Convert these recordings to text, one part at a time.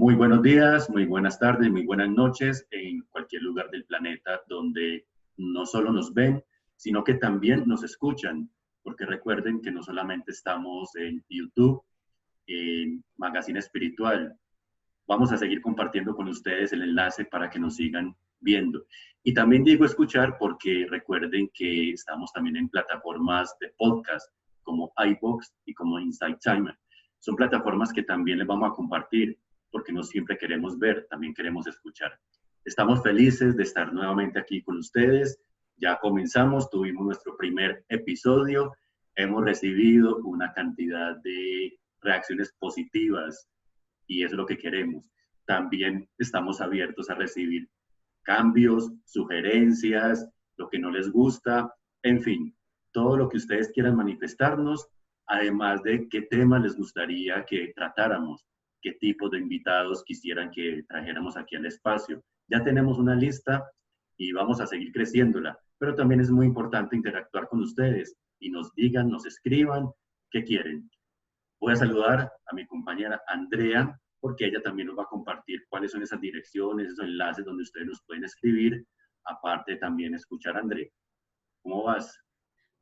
Muy buenos días, muy buenas tardes, muy buenas noches en cualquier lugar del planeta donde no solo nos ven, sino que también nos escuchan, porque recuerden que no solamente estamos en YouTube, en Magazine Espiritual. Vamos a seguir compartiendo con ustedes el enlace para que nos sigan viendo. Y también digo escuchar porque recuerden que estamos también en plataformas de podcast como iVoox y como Insight Timer. Son plataformas que también les vamos a compartir porque no siempre queremos ver, también queremos escuchar. Estamos felices de estar nuevamente aquí con ustedes. Ya comenzamos, tuvimos nuestro primer episodio. Hemos recibido una cantidad de reacciones positivas y eso es lo que queremos. También estamos abiertos a recibir cambios, sugerencias, lo que no les gusta, en fin, todo lo que ustedes quieran manifestarnos, además de qué temas les gustaría que tratáramos, qué tipos de invitados quisieran que trajéramos aquí al espacio. Ya tenemos una lista y vamos a seguir creciéndola, pero también es muy importante interactuar con ustedes y nos digan, nos escriban qué quieren. Voy a saludar a mi compañera Andrea, porque ella también nos va a compartir cuáles son esas direcciones, esos enlaces donde ustedes nos pueden escribir, aparte también escuchar a Andrea. ¿Cómo vas?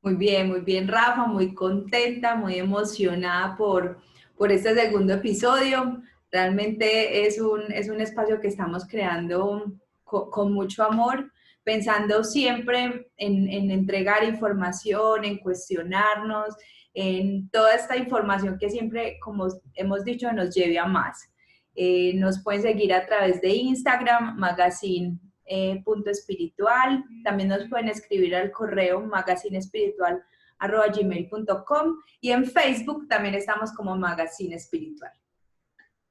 Muy bien, Rafa, muy contenta, muy emocionada por este segundo episodio. Realmente es un espacio que estamos creando con mucho amor, pensando siempre en entregar información, en cuestionarnos, en toda esta información que siempre, como hemos dicho, nos lleve a más. Nos pueden seguir a través de Instagram, Magazine .espiritual. También nos pueden escribir al correo magazinespiritual@gmail.com y en Facebook también estamos como Magazine Espiritual.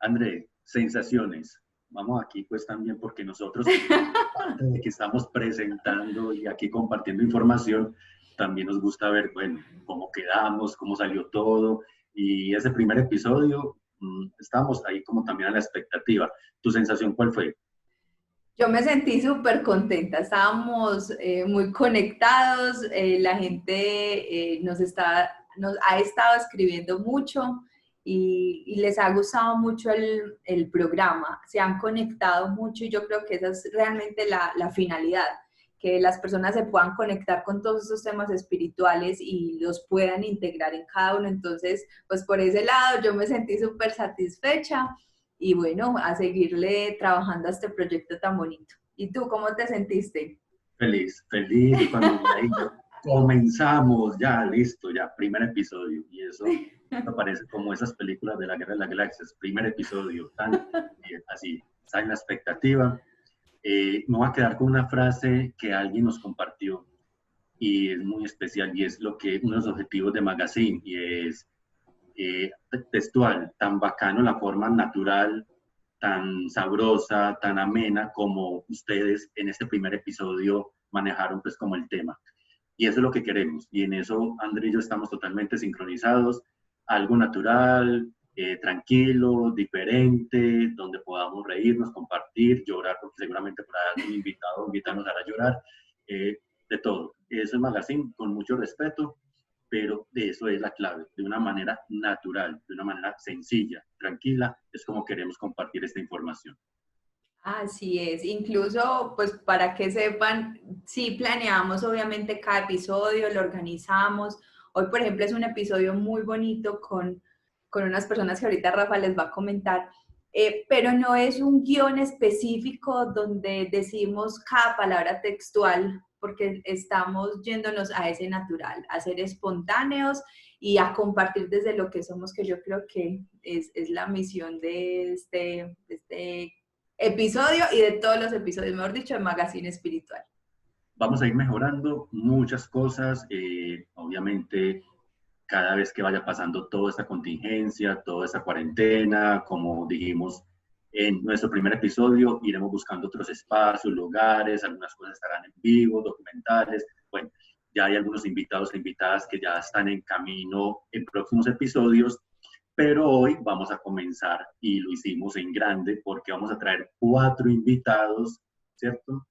André, sensaciones. Vamos aquí pues también porque nosotros, aparte de que estamos presentando y aquí compartiendo información, también nos gusta ver, bueno, cómo quedamos, cómo salió todo. Y ese primer episodio, estamos ahí como también a la expectativa. ¿Tu sensación cuál fue? Yo me sentí súper contenta, estábamos muy conectados, la gente nos ha estado escribiendo mucho y les ha gustado mucho el programa, se han conectado mucho y yo creo que esa es realmente la finalidad, que las personas se puedan conectar con todos esos temas espirituales y los puedan integrar en cada uno. Entonces, pues por ese lado yo me sentí súper satisfecha. Y bueno, a seguirle trabajando a este proyecto tan bonito. ¿Y tú cómo te sentiste? Feliz, feliz. Y cuando ahí comenzamos, ya, listo, ya, primer episodio. Y eso me parece como esas películas de la Guerra de las Galaxias, primer episodio, tan así, está en la expectativa. Me voy a quedar con una frase que alguien nos compartió y es muy especial y es lo que uno de los objetivos de Magazine y es textual, tan bacano la forma natural, tan sabrosa, tan amena como ustedes en este primer episodio manejaron pues como el tema. Y eso es lo que queremos. Y en eso André y yo estamos totalmente sincronizados. Algo natural, tranquilo, diferente, donde podamos reírnos, compartir, llorar, porque seguramente para algún invitado, invitarnos a llorar, de todo. Eso es Magazine, con mucho respeto, pero de eso es la clave, de una manera natural, de una manera sencilla, tranquila, es como queremos compartir esta información. Así es, incluso pues para que sepan, sí planeamos obviamente cada episodio, lo organizamos. Hoy por ejemplo es un episodio muy bonito con unas personas que ahorita Rafa les va a comentar, pero no es un guión específico donde decimos cada palabra textual, porque estamos yéndonos a ese natural, a ser espontáneos y a compartir desde lo que somos, que yo creo que es la misión de este episodio y de todos los episodios, mejor dicho, de Magazine Espiritual. Vamos a ir mejorando muchas cosas, obviamente cada vez que vaya pasando toda esta contingencia, toda esta cuarentena, como dijimos en nuestro primer episodio, iremos buscando otros espacios, lugares, algunas cosas estarán en vivo, documentales, bueno, ya hay algunos invitados e invitadas que ya están en camino en próximos episodios, pero hoy vamos a comenzar y lo hicimos en grande porque vamos a traer 4 invitados, ¿cierto?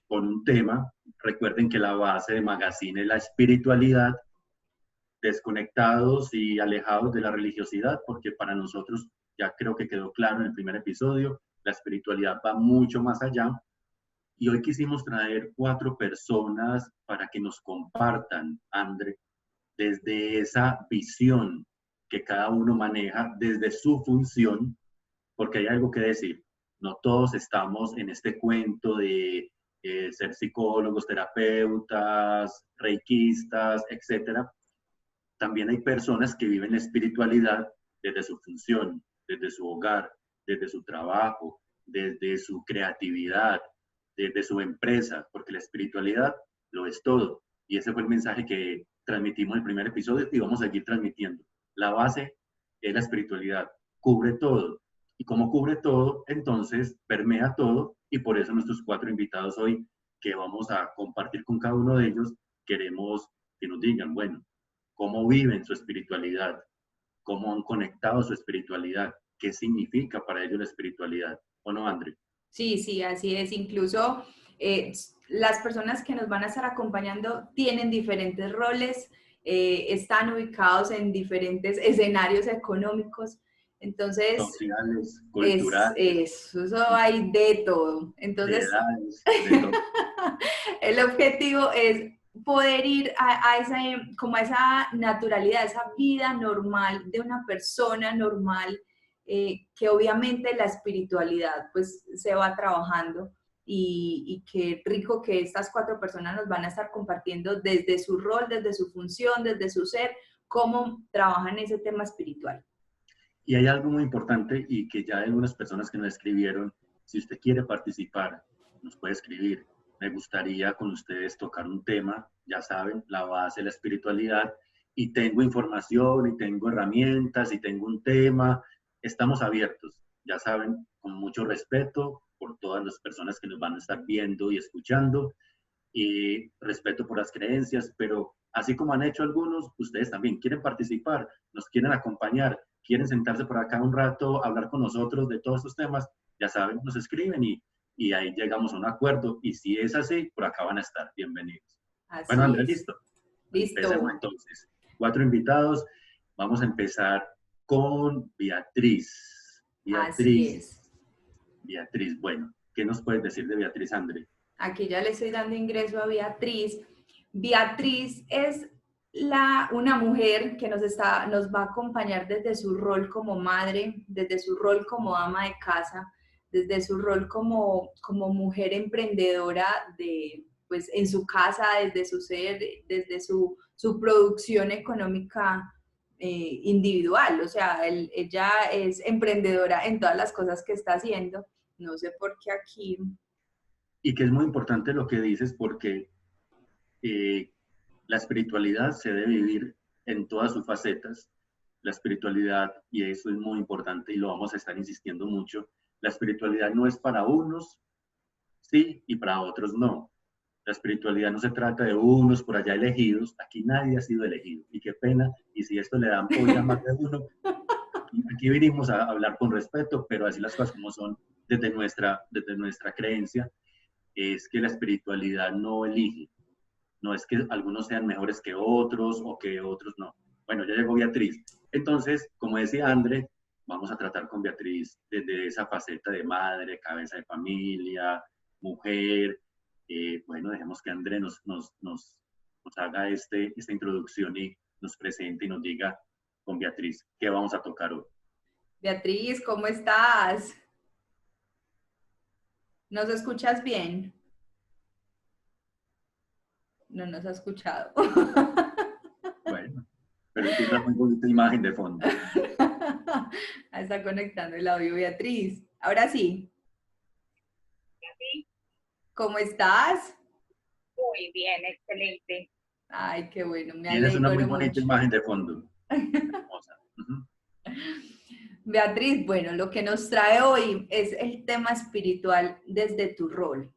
Con un tema. Recuerden que la base de Magazine es la espiritualidad, desconectados y alejados de la religiosidad, porque para nosotros ya creo que quedó claro en el primer episodio, la espiritualidad va mucho más allá. Y hoy quisimos traer 4 personas para que nos compartan, André, desde esa visión que cada uno maneja, desde su función, porque hay algo que decir. No todos estamos en este cuento de ser psicólogos, terapeutas, reikistas, etcétera. También hay personas que viven la espiritualidad desde su función, desde su hogar, desde su trabajo, desde su creatividad, desde su empresa, porque la espiritualidad lo es todo. Y ese fue el mensaje que transmitimos en el primer episodio y vamos a seguir transmitiendo. La base es la espiritualidad, cubre todo. Y como cubre todo, entonces permea todo y por eso nuestros 4 invitados hoy que vamos a compartir con cada uno de ellos, queremos que nos digan, bueno, cómo viven su espiritualidad, cómo han conectado su espiritualidad, qué significa para ellos la espiritualidad. ¿O no, André? Sí, sí, así es. Incluso las personas que nos van a estar acompañando tienen diferentes roles, están ubicados en diferentes escenarios económicos. Entonces, Sociales, culturales, eso hay de todo. de Entonces, edades, de todo. el objetivo es poder ir como a esa naturalidad, esa vida normal de una persona normal, que obviamente la espiritualidad pues se va trabajando y qué rico que estas 4 personas nos van a estar compartiendo desde su rol, desde su función, desde su ser, cómo trabajan ese tema espiritual. Y hay algo muy importante y que ya hay algunas personas que nos escribieron, si usted quiere participar, nos puede escribir. Me gustaría con ustedes tocar un tema, ya saben, la base de la espiritualidad, y tengo información y tengo herramientas y tengo un tema. Estamos abiertos, ya saben, con mucho respeto por todas las personas que nos van a estar viendo y escuchando, y respeto por las creencias, pero así como han hecho algunos, ustedes también quieren participar, nos quieren acompañar, quieren sentarse por acá un rato, hablar con nosotros de todos estos temas, ya saben, nos escriben y ahí llegamos a un acuerdo. Y si es así, por acá van a estar bienvenidos. Bueno, Así Andrés, es. listo. Empecemos Listo. entonces. 4 invitados. Vamos a empezar con Beatriz. Así Beatriz, es. Beatriz. Bueno, ¿qué nos puedes decir de Beatriz, André? Aquí ya le estoy dando ingreso a Beatriz. Beatriz es una mujer que nos va a acompañar desde su rol como madre, desde su rol como ama de casa, desde su rol como mujer emprendedora pues, en su casa, desde su ser, desde su producción económica individual. O sea, ella es emprendedora en todas las cosas que está haciendo. No sé por qué aquí. Y que es muy importante lo que dices porque eh, la espiritualidad se debe vivir en todas sus facetas. La espiritualidad, y eso es muy importante y lo vamos a estar insistiendo mucho, la espiritualidad no es para unos, sí, y para otros no. La espiritualidad no se trata de unos por allá elegidos, aquí nadie ha sido elegido, y qué pena, y si esto le dan polla a más de uno, aquí vinimos a hablar con respeto, pero así las cosas como son desde nuestra creencia, es que la espiritualidad no elige, no es que algunos sean mejores que otros o que otros no. Bueno, ya llegó Beatriz. Entonces, como decía André, vamos a tratar con Beatriz desde esa faceta de madre, cabeza de familia, mujer. Bueno, dejemos que André nos haga esta introducción y nos presente y nos diga con Beatriz qué vamos a tocar hoy. Beatriz, ¿cómo estás? ¿Nos escuchas bien? No nos ha escuchado. Bueno, pero tiene una muy bonita imagen de fondo. Está conectando el audio, Beatriz. Ahora sí. ¿Cómo estás? Muy bien, excelente. Ay, qué bueno, me Tienes una muy alegro bonita mucho. imagen de fondo. Hermosa. Beatriz, bueno, lo que nos trae hoy es el tema espiritual desde tu rol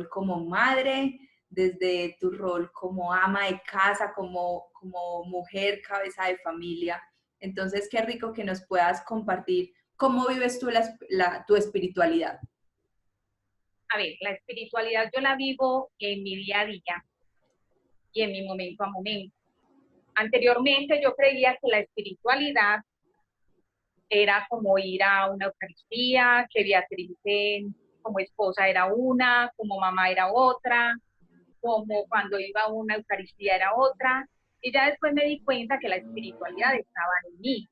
como madre, desde tu rol como ama de casa, como mujer, cabeza de familia. Entonces, qué rico que nos puedas compartir cómo vives tú tu espiritualidad. A ver, la espiritualidad yo la vivo en mi día a día y en mi momento a momento. Anteriormente yo creía que la espiritualidad era como ir a una Eucaristía, que Beatriz como esposa era una, como mamá era otra, como cuando iba a una Eucaristía era otra. Y ya después me di cuenta que la espiritualidad estaba en mí,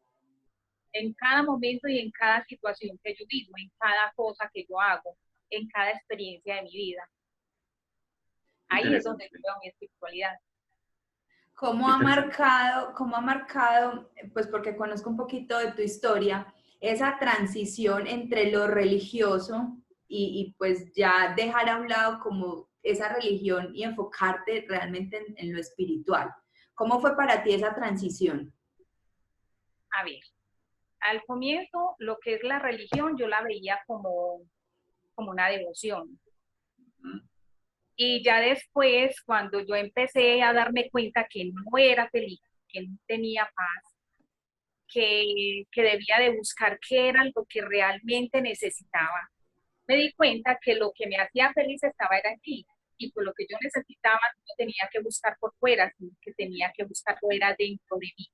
en cada momento y en cada situación que yo vivo, en cada cosa que yo hago, en cada experiencia de mi vida. Ahí es donde Interesante. veo mi espiritualidad. Interesante. Cómo ha marcado, pues porque conozco un poquito de tu historia, esa transición entre lo religioso y pues ya dejar a un lado como esa religión y enfocarte realmente en lo espiritual? ¿Cómo fue para ti esa transición? A ver, al comienzo lo que es la religión yo la veía como una devoción. Ujú. Y ya después, cuando yo empecé a darme cuenta que no era feliz, que no tenía paz, que debía de buscar qué era lo que realmente necesitaba, me di cuenta que lo que me hacía feliz estaba era aquí. Y pues lo que yo necesitaba no tenía que buscar por fuera, sino que tenía que buscar fuera dentro de mí.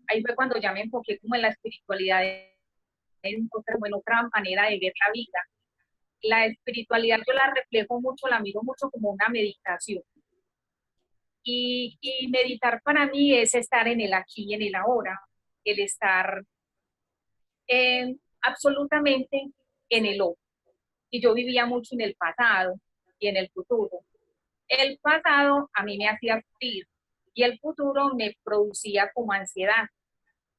Ahí fue cuando ya me enfoqué como en la espiritualidad, como en otra manera de ver la vida. La espiritualidad yo la reflejo mucho, la miro mucho como una meditación. Y meditar para mí es estar en el aquí y en el ahora, el estar absolutamente en el hoy. Y yo vivía mucho en el pasado y en el futuro. El pasado a mí me hacía sufrir y el futuro me producía como ansiedad.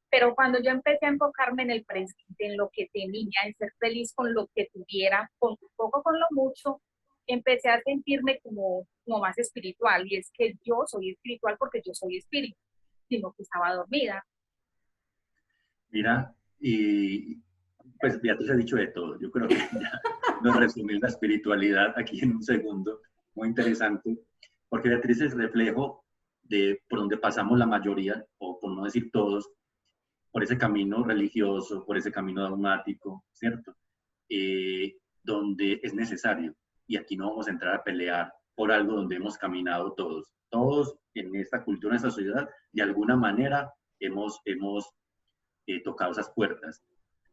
Pero cuando yo empecé a enfocarme en el presente, en lo que tenía, en ser feliz con lo que tuviera, con lo poco, con lo mucho, empecé a sentirme como más espiritual. Y es que yo soy espiritual porque yo soy espíritu, sino que estaba dormida. Mira, y pues Beatriz ha dicho de todo. Yo creo que ya nos resumí la espiritualidad aquí en un segundo. Muy interesante, porque Beatriz es reflejo de por donde pasamos la mayoría, o por no decir todos, por ese camino religioso, por ese camino dogmático, ¿cierto? Donde es necesario. Y aquí no vamos a entrar a pelear por algo donde hemos caminado todos. Todos en esta cultura, en esta sociedad, de alguna manera hemos tocado esas puertas.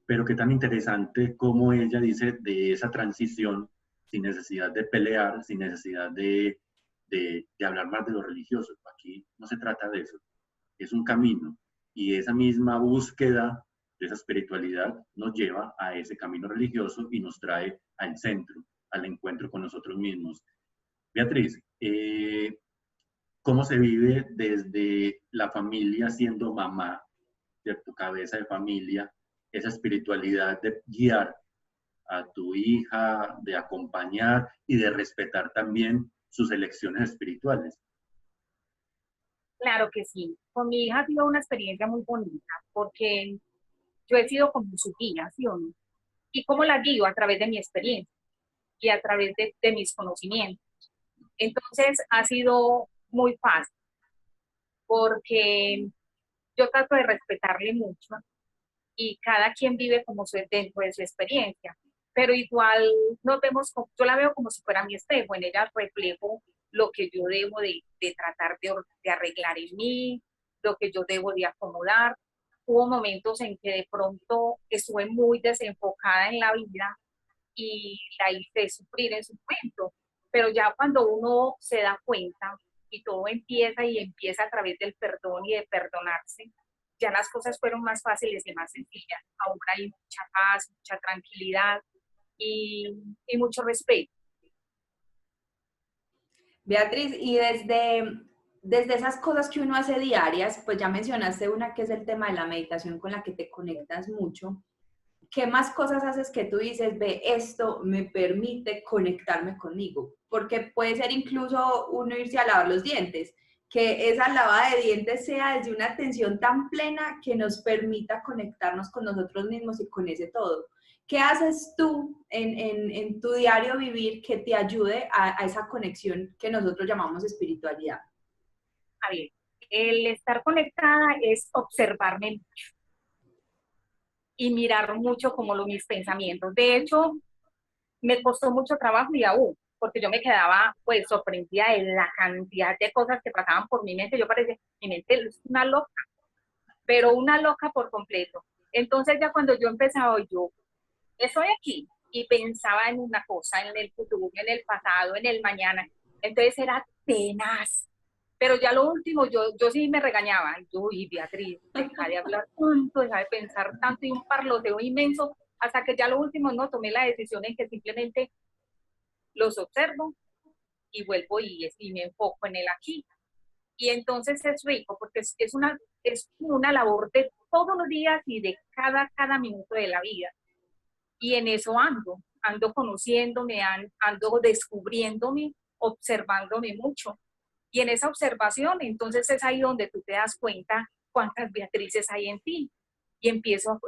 Pero qué tan interesante como ella dice de esa transición sin necesidad de pelear, sin necesidad de hablar más de lo religioso. Aquí no se trata de eso, es un camino y esa misma búsqueda de esa espiritualidad nos lleva a ese camino religioso y nos trae al centro, al encuentro con nosotros mismos. Beatriz, ¿cómo se vive desde la familia siendo mamá, ¿cierto? Cabeza de familia, esa espiritualidad de guiar a tu hija, de acompañar y de respetar también sus elecciones espirituales? Claro que sí. Con mi hija ha sido una experiencia muy bonita porque yo he sido como su guía, ¿sí o no? ¿Y cómo la guío? A través de mi experiencia y a través de mis conocimientos. Entonces ha sido muy fácil porque yo trato de respetarle mucho y cada quien vive como su, dentro de su experiencia, pero igual nos vemos, yo la veo como si fuera mi espejo, en ella reflejo lo que yo debo de tratar de arreglar en mí, lo que yo debo de acomodar. Hubo momentos en que de pronto estuve muy desenfocada en la vida y la hice sufrir en su momento, pero ya cuando uno se da cuenta y todo empieza y empieza a través del perdón y de perdonarse, ya las cosas fueron más fáciles y más sencillas. Ahora hay mucha paz, mucha tranquilidad y mucho respeto. Beatriz, y desde esas cosas que uno hace diarias, pues ya mencionaste una que es el tema de la meditación con la que te conectas mucho. ¿Qué más cosas haces que tú dices, ve, esto me permite conectarme conmigo? Porque puede ser incluso uno irse a lavar los dientes, que esa lavada de dientes sea desde una atención tan plena que nos permita conectarnos con nosotros mismos y con ese todo. ¿Qué haces tú en tu diario vivir que te ayude a esa conexión que nosotros llamamos espiritualidad? A ver, el estar conectada es observarme y mirar mucho como mis pensamientos. De hecho, me costó mucho trabajo y aún, porque yo me quedaba pues sorprendida de la cantidad de cosas que pasaban por mi mente. Yo parecía, mi mente es una loca, pero una loca por completo. Entonces ya cuando yo empezaba, yo estoy aquí y pensaba en una cosa, en el futuro, en el pasado, en el mañana. Entonces era tenaz. Pero ya lo último, yo sí me regañaba. Yo, y Beatriz, deja de hablar tanto, deja de pensar tanto y un parloteo inmenso, hasta que ya lo último no tomé la decisión en que simplemente los observo y vuelvo y me enfoco en el aquí. Y entonces es rico porque es una labor de todos los días y de cada minuto de la vida. Y en eso ando conociéndome, ando descubriéndome, observándome mucho. Y en esa observación, entonces es ahí donde tú te das cuenta cuántas Beatrices hay en ti. Y empiezo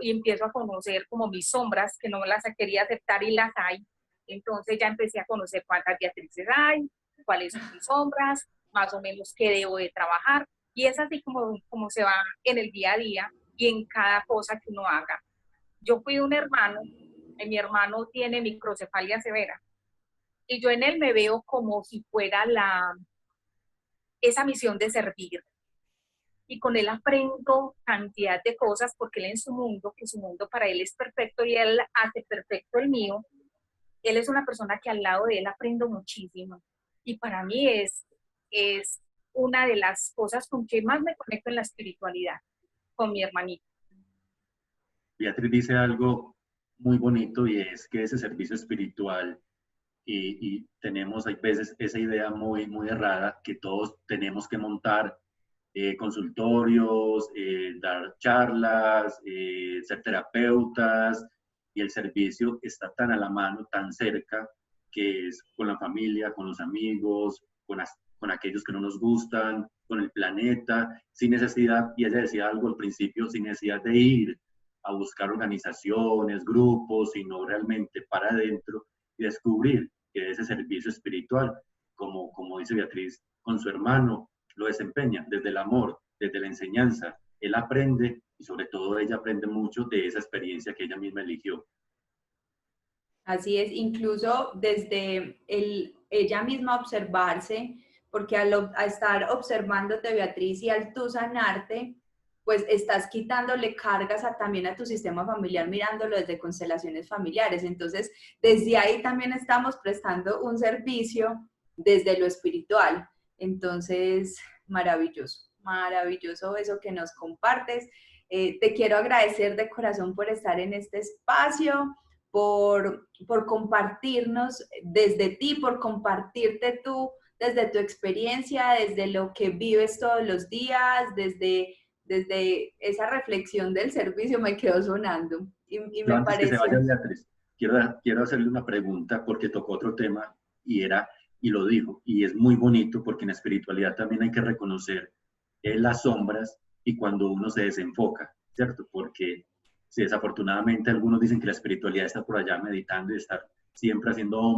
a conocer como mis sombras, que no las quería aceptar y las hay. Entonces ya empecé a conocer cuántas Beatrices hay, cuáles son mis sombras, más o menos qué debo de trabajar. Y es así como se va en el día a día y en cada cosa que uno haga. Yo fui de un hermano, mi hermano tiene microcefalia severa, y yo en él me veo como si fuera esa misión de servir. Y con él aprendo cantidad de cosas porque él en su mundo, que su mundo para él es perfecto y él hace perfecto el mío, él es una persona que al lado de él aprendo muchísimo. Y para mí es una de las cosas con que más me conecto en la espiritualidad, con mi hermanito. Beatriz dice algo muy bonito y es que ese servicio espiritual y tenemos, hay veces, esa idea muy, muy errada que todos tenemos que montar consultorios, dar charlas, ser terapeutas, y el servicio está tan a la mano, tan cerca, que es con la familia, con los amigos, con aquellos que no nos gustan, con el planeta, sin necesidad, y ella decía algo al principio, sin necesidad de ir a buscar organizaciones, grupos, sino realmente para adentro y descubrir que ese servicio espiritual, como dice Beatriz, con su hermano, lo desempeña desde el amor, desde la enseñanza. Él aprende y sobre todo ella aprende mucho de esa experiencia que ella misma eligió. Así es, incluso desde ella misma observarse, porque al estar observándote, Beatriz, y al tú sanarte, pues estás quitándole cargas también a tu sistema familiar, mirándolo desde constelaciones familiares. Entonces, desde ahí también estamos prestando un servicio desde lo espiritual. Entonces, maravilloso, maravilloso eso que nos compartes. Te quiero agradecer de corazón por estar en este espacio, por compartirnos desde ti, por compartirte tú desde tu experiencia, desde lo que vives todos los días, desde esa reflexión del servicio me quedó sonando. Y Yo me antes que se vaya pareció. Beatriz, quiero hacerle una pregunta porque tocó otro tema y lo dijo, y es muy bonito porque en la espiritualidad también hay que reconocer las sombras y cuando uno se desenfoca, ¿cierto? Porque si desafortunadamente algunos dicen que la espiritualidad está por allá meditando y estar siempre haciendo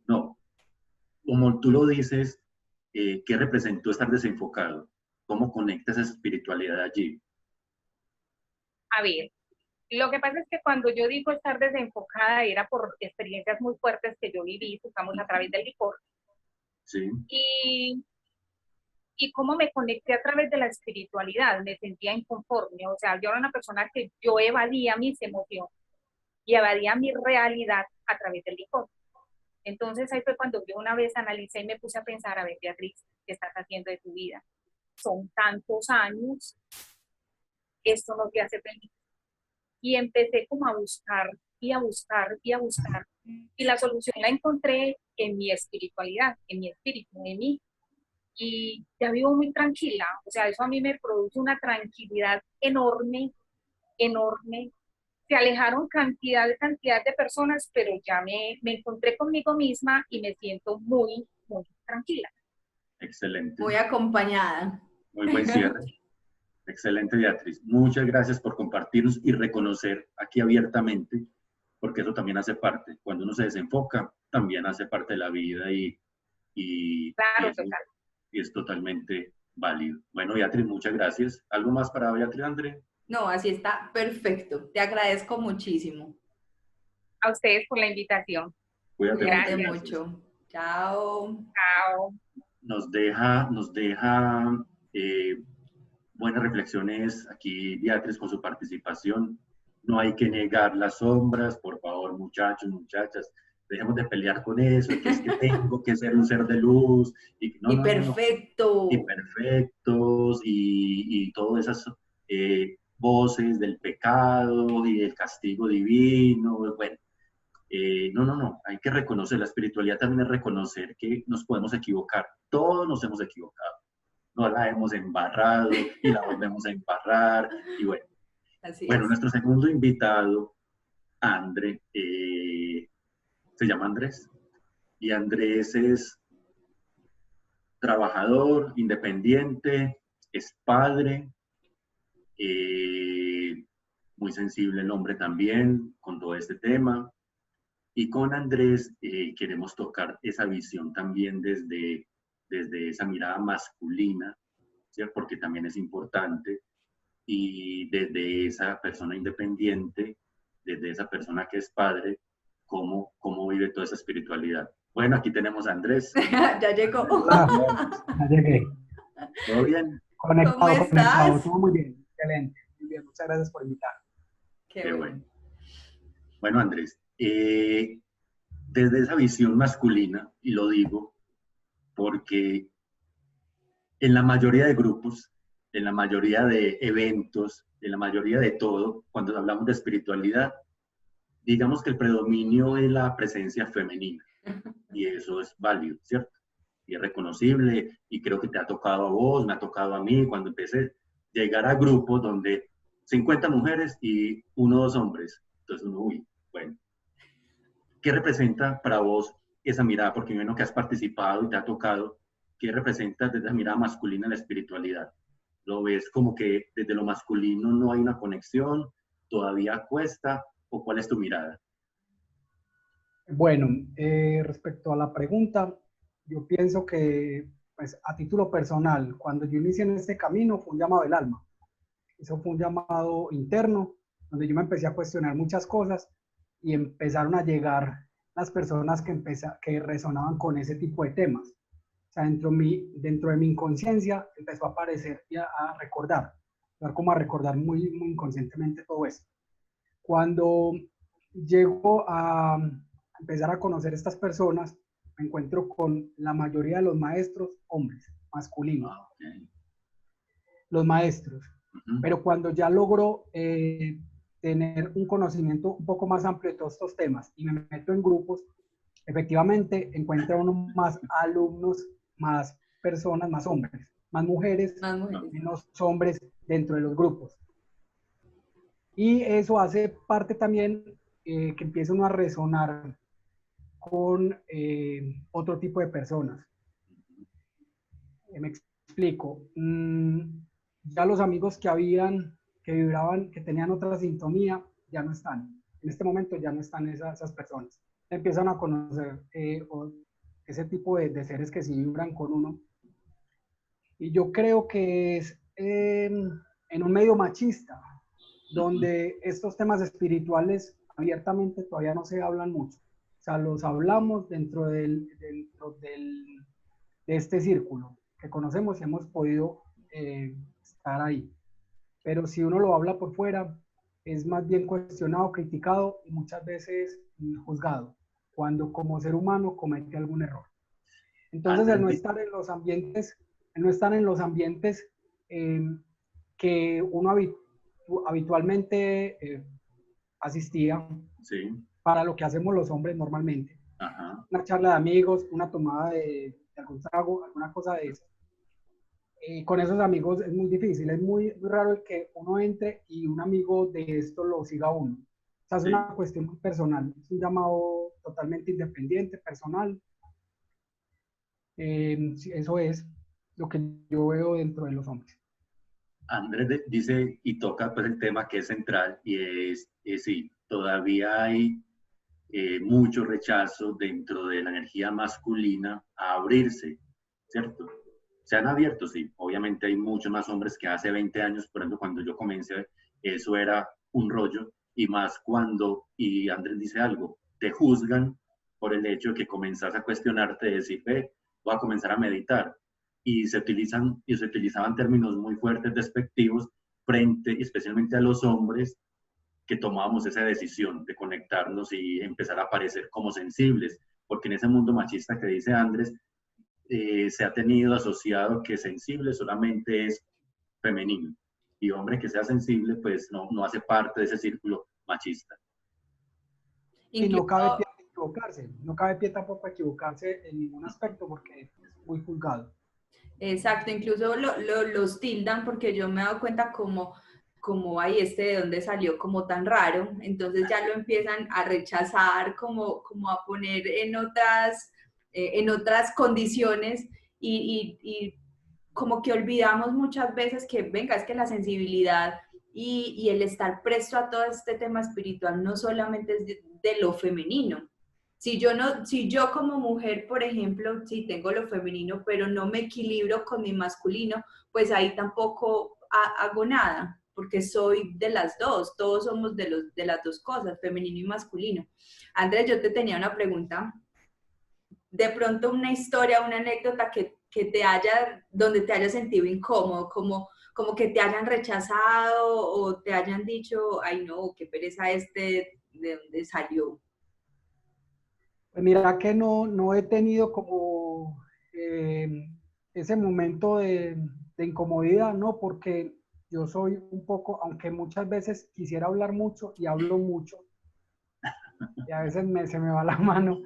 no, como tú lo dices, ¿qué representó estar desenfocado? ¿Cómo conectas esa espiritualidad allí? A ver, lo que pasa es que cuando yo digo estar desenfocada era por experiencias muy fuertes que yo viví, estamos a través del licor, Sí, y, y cómo me conecté a través de la espiritualidad, me sentía inconforme, o sea, yo era una persona que yo evadía mis emociones y evadía mi realidad a través del licor. Entonces ahí fue cuando yo una vez analicé y me puse a pensar, a ver, Beatriz, ¿qué estás haciendo de tu vida? Son tantos años, esto no te hace feliz. Y empecé como a buscar y a buscar y a buscar. Y la solución la encontré en mi espiritualidad, en mi espíritu, en mí. Y ya vivo muy tranquila. O sea, eso a mí me produce una tranquilidad enorme, enorme. Se alejaron cantidad de personas, pero ya me encontré conmigo misma y me siento muy, muy tranquila. excelente. Muy acompañada. Muy buen cierre. Excelente, Beatriz. Muchas gracias por compartirnos y reconocer aquí abiertamente, porque eso también hace parte. Cuando uno se desenfoca, también hace parte de la vida Claro, total. y es totalmente válido. Bueno, Beatriz, muchas gracias. ¿Algo más para Beatriz, André? No, así está perfecto. Te agradezco muchísimo. A ustedes por la invitación. Cuídate mucho, Cuídate Gracias. gracias. mucho. Chao. Chao. Nos deja buenas reflexiones aquí, Beatriz, con su participación. no hay que negar las sombras, por favor, muchachos, muchachas, dejemos de pelear con eso, que es que tengo que ser un ser de luz, y no, Y no, no, no, perfecto. y perfectos, y todas esas voces del pecado y del castigo divino, bueno, no, no, no, hay que reconocer, la espiritualidad también es reconocer que nos podemos equivocar, todos nos hemos equivocado, no la hemos embarrado y la volvemos a embarrar, y bueno. Así Bueno, es. nuestro segundo invitado, André, se llama Andrés, y Andrés es trabajador, independiente, es padre, muy sensible el hombre también con todo este tema. Y con Andrés queremos tocar esa visión también desde esa mirada masculina, ¿cierto? Porque también es importante, y desde esa persona independiente, desde esa persona que es padre, cómo vive toda esa espiritualidad. Bueno, aquí tenemos a Andrés. Ya llegó. Ya llegué. ¿Todo bien? ¿Cómo Conectado, estás? todo muy bien, excelente. Muy bien, muchas gracias por invitar. Qué bueno. Bueno, Andrés, desde esa visión masculina, y lo digo porque en la mayoría de grupos, en la mayoría de eventos, en la mayoría de todo, cuando hablamos de espiritualidad, digamos que el predominio es la presencia femenina, y eso es válido, ¿cierto? Y es reconocible, y creo que te ha tocado a vos, me ha tocado a mí, cuando empecé a llegar a grupos donde 50 mujeres y 1 o 2 hombres. Entonces uno, uy, bueno. ¿Qué representa para vos esa mirada? Porque bueno que has participado y te ha tocado. ¿Qué representa desde la mirada masculina la espiritualidad? ¿Lo ves como que desde lo masculino no hay una conexión? ¿Todavía cuesta? ¿O cuál es tu mirada? Bueno, respecto a la pregunta, yo pienso que, pues, a título personal, cuando yo inicié en este camino fue un llamado del alma. Eso fue un llamado interno, donde yo me empecé a cuestionar muchas cosas y empezaron a llegar las personas que resonaban con ese tipo de temas. O sea, dentro de mi inconsciencia empezó a aparecer y a recordar, como a recordar muy inconscientemente todo eso. Cuando llego a empezar a conocer estas personas, me encuentro con la mayoría de los maestros hombres, masculinos. Okay. Los maestros. Pero cuando ya logro tener un conocimiento un poco más amplio de todos estos temas y me meto en grupos, efectivamente encuentro uno más alumnos, más personas, más hombres, más mujeres, menos hombres dentro de los grupos. Y eso hace parte también que empiece uno a resonar con otro tipo de personas. Me explico. Ya los amigos que vibraban, que tenían otra sintonía, ya no están. En este momento ya no están esas personas. Empiezan a conocer ese tipo de seres que sí vibran con uno. Y yo creo que es en un medio machista, donde estos temas espirituales abiertamente todavía no se hablan mucho. O sea, los hablamos dentro de este círculo que conocemos y hemos podido estar ahí. Pero si uno lo habla por fuera, es más bien cuestionado, criticado y muchas veces juzgado, cuando como ser humano comete algún error. Entonces, el no estar en los ambientes que uno habitualmente asistía, sí, para lo que hacemos los hombres normalmente. Ajá. Una charla de amigos, una tomada de algún trago, alguna cosa de eso. Con esos amigos es muy difícil, es muy raro el que uno entre y un amigo de esto lo siga a uno. O sea, es una cuestión muy personal, es un llamado totalmente independiente, personal. Eso es lo que yo veo dentro de los hombres. Andrés dice y toca pues el tema que es central, y es sí, todavía hay mucho rechazo dentro de la energía masculina a abrirse, ¿cierto? Se han abierto, sí. Obviamente hay muchos más hombres que hace 20 años, por ejemplo, cuando yo comencé, eso era un rollo, y más cuando, y Andrés dice algo, te juzgan por el hecho de que comenzás a cuestionarte, de decir, voy a comenzar a meditar. Y se utilizaban términos muy fuertes, despectivos, frente especialmente a los hombres, que tomábamos esa decisión de conectarnos y empezar a aparecer como sensibles, porque en ese mundo machista que dice Andrés, se ha tenido asociado que sensible solamente es femenino, y hombre que sea sensible, pues no hace parte de ese círculo machista. Y no cabe pie a equivocarse, no cabe pie tampoco a equivocarse en ningún aspecto porque es muy juzgado. Exacto, incluso los tildan porque yo me he dado cuenta como hay de dónde salió como tan raro, entonces ya lo empiezan a rechazar, como a poner en otras condiciones y como que olvidamos muchas veces que, venga, es que la sensibilidad y el estar presto a todo este tema espiritual no solamente es de lo femenino. Si yo como mujer, por ejemplo, sí tengo lo femenino, pero no me equilibro con mi masculino, pues ahí tampoco hago nada, porque soy de las dos, todos somos de las dos cosas, femenino y masculino. Andrés, yo te tenía una pregunta, de pronto una historia, una anécdota donde te haya sentido incómodo, como que te hayan rechazado o te hayan dicho, ay no, qué pereza de dónde salió. Pues mira que no he tenido como ese momento de incomodidad, ¿no? Porque yo soy un poco, aunque muchas veces quisiera hablar mucho y hablo mucho, y a veces se me va la mano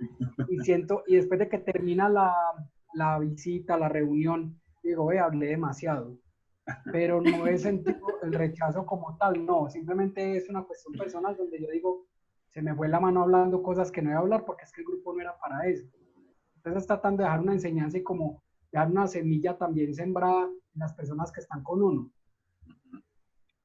y siento, y después de que termina la visita, la reunión, digo, hablé demasiado, pero no he sentido el rechazo como tal, no, simplemente es una cuestión personal donde yo digo, se me fue la mano hablando cosas que no iba a hablar porque es que el grupo no era para eso. Entonces tratando de dejar una enseñanza y como dejar una semilla también sembrada en las personas que están con uno.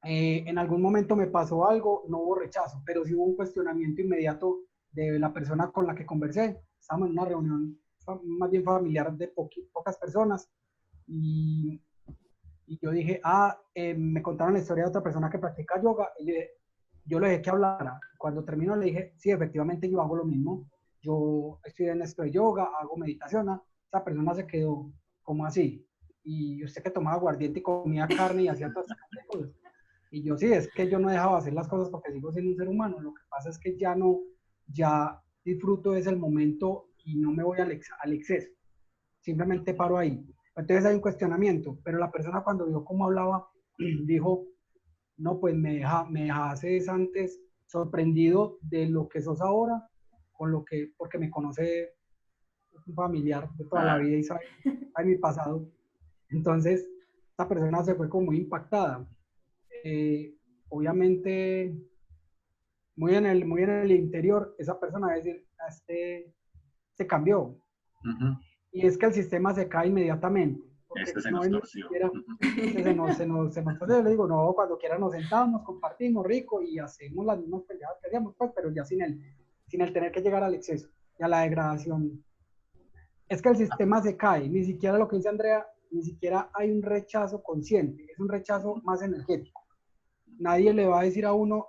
En algún momento me pasó algo, no hubo rechazo, pero sí hubo un cuestionamiento inmediato de la persona con la que conversé. Estábamos en una reunión más bien familiar de pocas personas y yo dije, me contaron la historia de otra persona que practica yoga y yo le dije que hablara. Cuando terminó le dije, sí, efectivamente yo hago lo mismo. Yo estudié en esto de yoga, hago meditación. Esa persona se quedó como así. Y usted que tomaba aguardiente y comía carne y hacía todas estas cosas. Y yo sí, es que yo no dejaba hacer las cosas porque sigo siendo un ser humano. Lo que pasa es que ya disfruto de ese momento y no me voy al exceso. Simplemente paro ahí. Entonces hay un cuestionamiento, pero la persona cuando vio cómo hablaba, dijo, no, pues me dejases antes sorprendido de lo que sos ahora, porque me conoce un familiar de toda la vida y sabe mi pasado. Entonces, esta persona se fue como muy impactada. Obviamente, muy en el interior, esa persona va a decir, se cambió. Uh-huh. Y es que el sistema se cae inmediatamente. Se nos torció. Se nos torció. Yo le digo, no, cuando quiera nos sentamos, compartimos rico y hacemos las mismas peleas que hacíamos, pues, pero ya sin el tener que llegar al exceso y a la degradación. Es que el sistema se cae, ni siquiera lo que dice Andrea, ni siquiera hay un rechazo consciente, es un rechazo más energético. Nadie le va a decir a uno,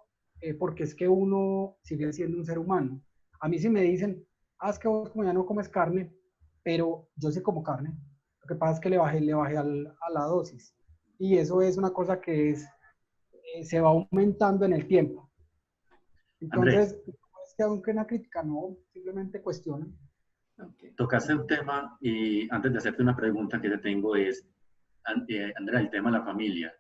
porque es que uno sigue siendo un ser humano. A mí sí me dicen, es que vos como ya no comes carne, pero yo sí como carne. Lo que pasa es que le bajé a la dosis. Y eso es una cosa que se va aumentando en el tiempo. Entonces, no es que aunque una crítica, no, simplemente cuestionan. Okay. Tocaste un tema y antes de hacerte una pregunta que te tengo es, Andrea, el tema de la familia.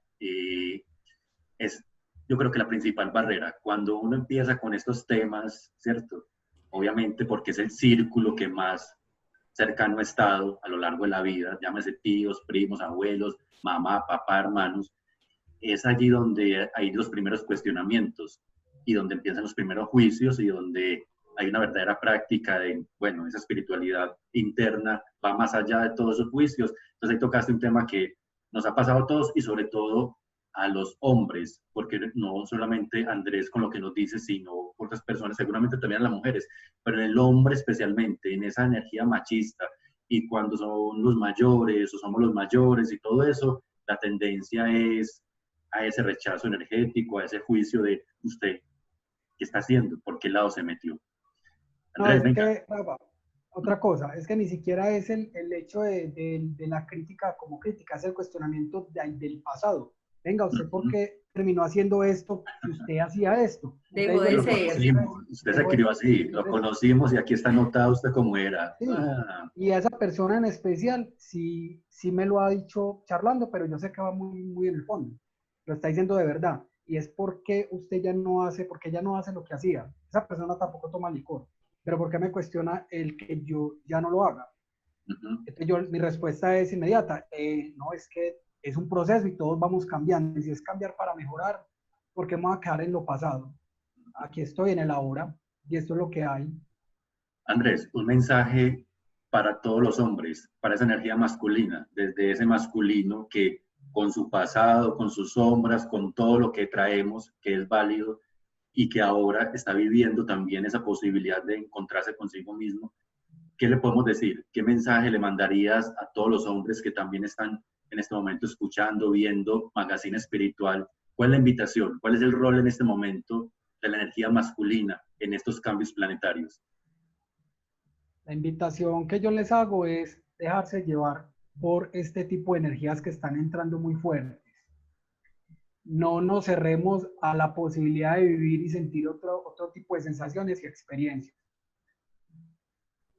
Es, yo creo que la principal barrera, cuando uno empieza con estos temas, ¿cierto? Obviamente porque es el círculo que más cercano ha estado a lo largo de la vida, llámese tíos, primos, abuelos, mamá, papá, hermanos, es allí donde hay los primeros cuestionamientos y donde empiezan los primeros juicios y donde hay una verdadera práctica de, bueno, esa espiritualidad interna va más allá de todos esos juicios. Entonces ahí tocaste un tema que nos ha pasado a todos y sobre todo a los hombres, porque no solamente Andrés con lo que nos dice, sino otras personas, seguramente también a las mujeres, pero en el hombre especialmente, en esa energía machista, y cuando son los mayores o somos los mayores y todo eso, la tendencia es a ese rechazo energético, a ese juicio de usted, ¿qué está haciendo? ¿Por qué lado se metió? Andrés, no, es que, Rafa, otra cosa, es que ni siquiera es el hecho de la crítica como crítica, es el cuestionamiento del pasado. Venga, ¿usted por qué terminó haciendo esto si usted hacía esto? Dejó de Lo ser. conocimos, usted se crió así, lo conocimos y aquí está anotado usted cómo era. Sí. Ah, Y a esa persona en especial sí me lo ha dicho charlando, pero yo sé que va muy en el fondo. Lo está diciendo de verdad. Y es porque usted ya no hace, porque ella no hace lo que hacía. Esa persona tampoco toma licor. Pero ¿por qué me cuestiona el que yo ya no lo haga? Entonces mi respuesta es inmediata. No, es que es un proceso y todos vamos cambiando. Y si es cambiar para mejorar, ¿por qué me voy a quedar en lo pasado? Aquí estoy en el ahora y esto es lo que hay. Andrés, un mensaje para todos los hombres, para esa energía masculina, desde ese masculino que con su pasado, con sus sombras, con todo lo que traemos, que es válido y que ahora está viviendo también esa posibilidad de encontrarse consigo mismo. ¿Qué le podemos decir? ¿Qué mensaje le mandarías a todos los hombres que también están en este momento escuchando, viendo Magazine Espiritual? ¿Cuál es la invitación? ¿Cuál es el rol en este momento de la energía masculina en estos cambios planetarios? La invitación que yo les hago es dejarse llevar por este tipo de energías que están entrando muy fuertes. No nos cerremos a la posibilidad de vivir y sentir otro tipo de sensaciones y experiencias.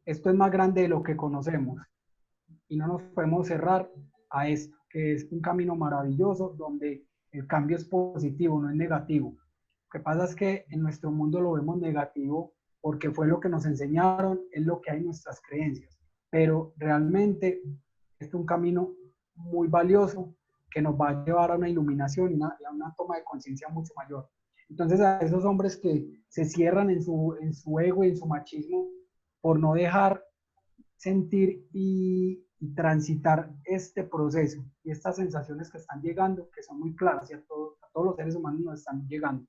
Esto es más grande de lo que conocemos y no nos podemos cerrar a esto, que es un camino maravilloso donde el cambio es positivo, no es negativo. Lo que pasa es que en nuestro mundo lo vemos negativo porque fue lo que nos enseñaron, es lo que hay en nuestras creencias, pero realmente es un camino muy valioso que nos va a llevar a una iluminación y a una toma de conciencia mucho mayor. Entonces a esos hombres que se cierran en su ego y en su machismo por no dejar sentir y transitar este proceso y estas sensaciones que están llegando, que son muy claras y a todos los seres humanos nos están llegando.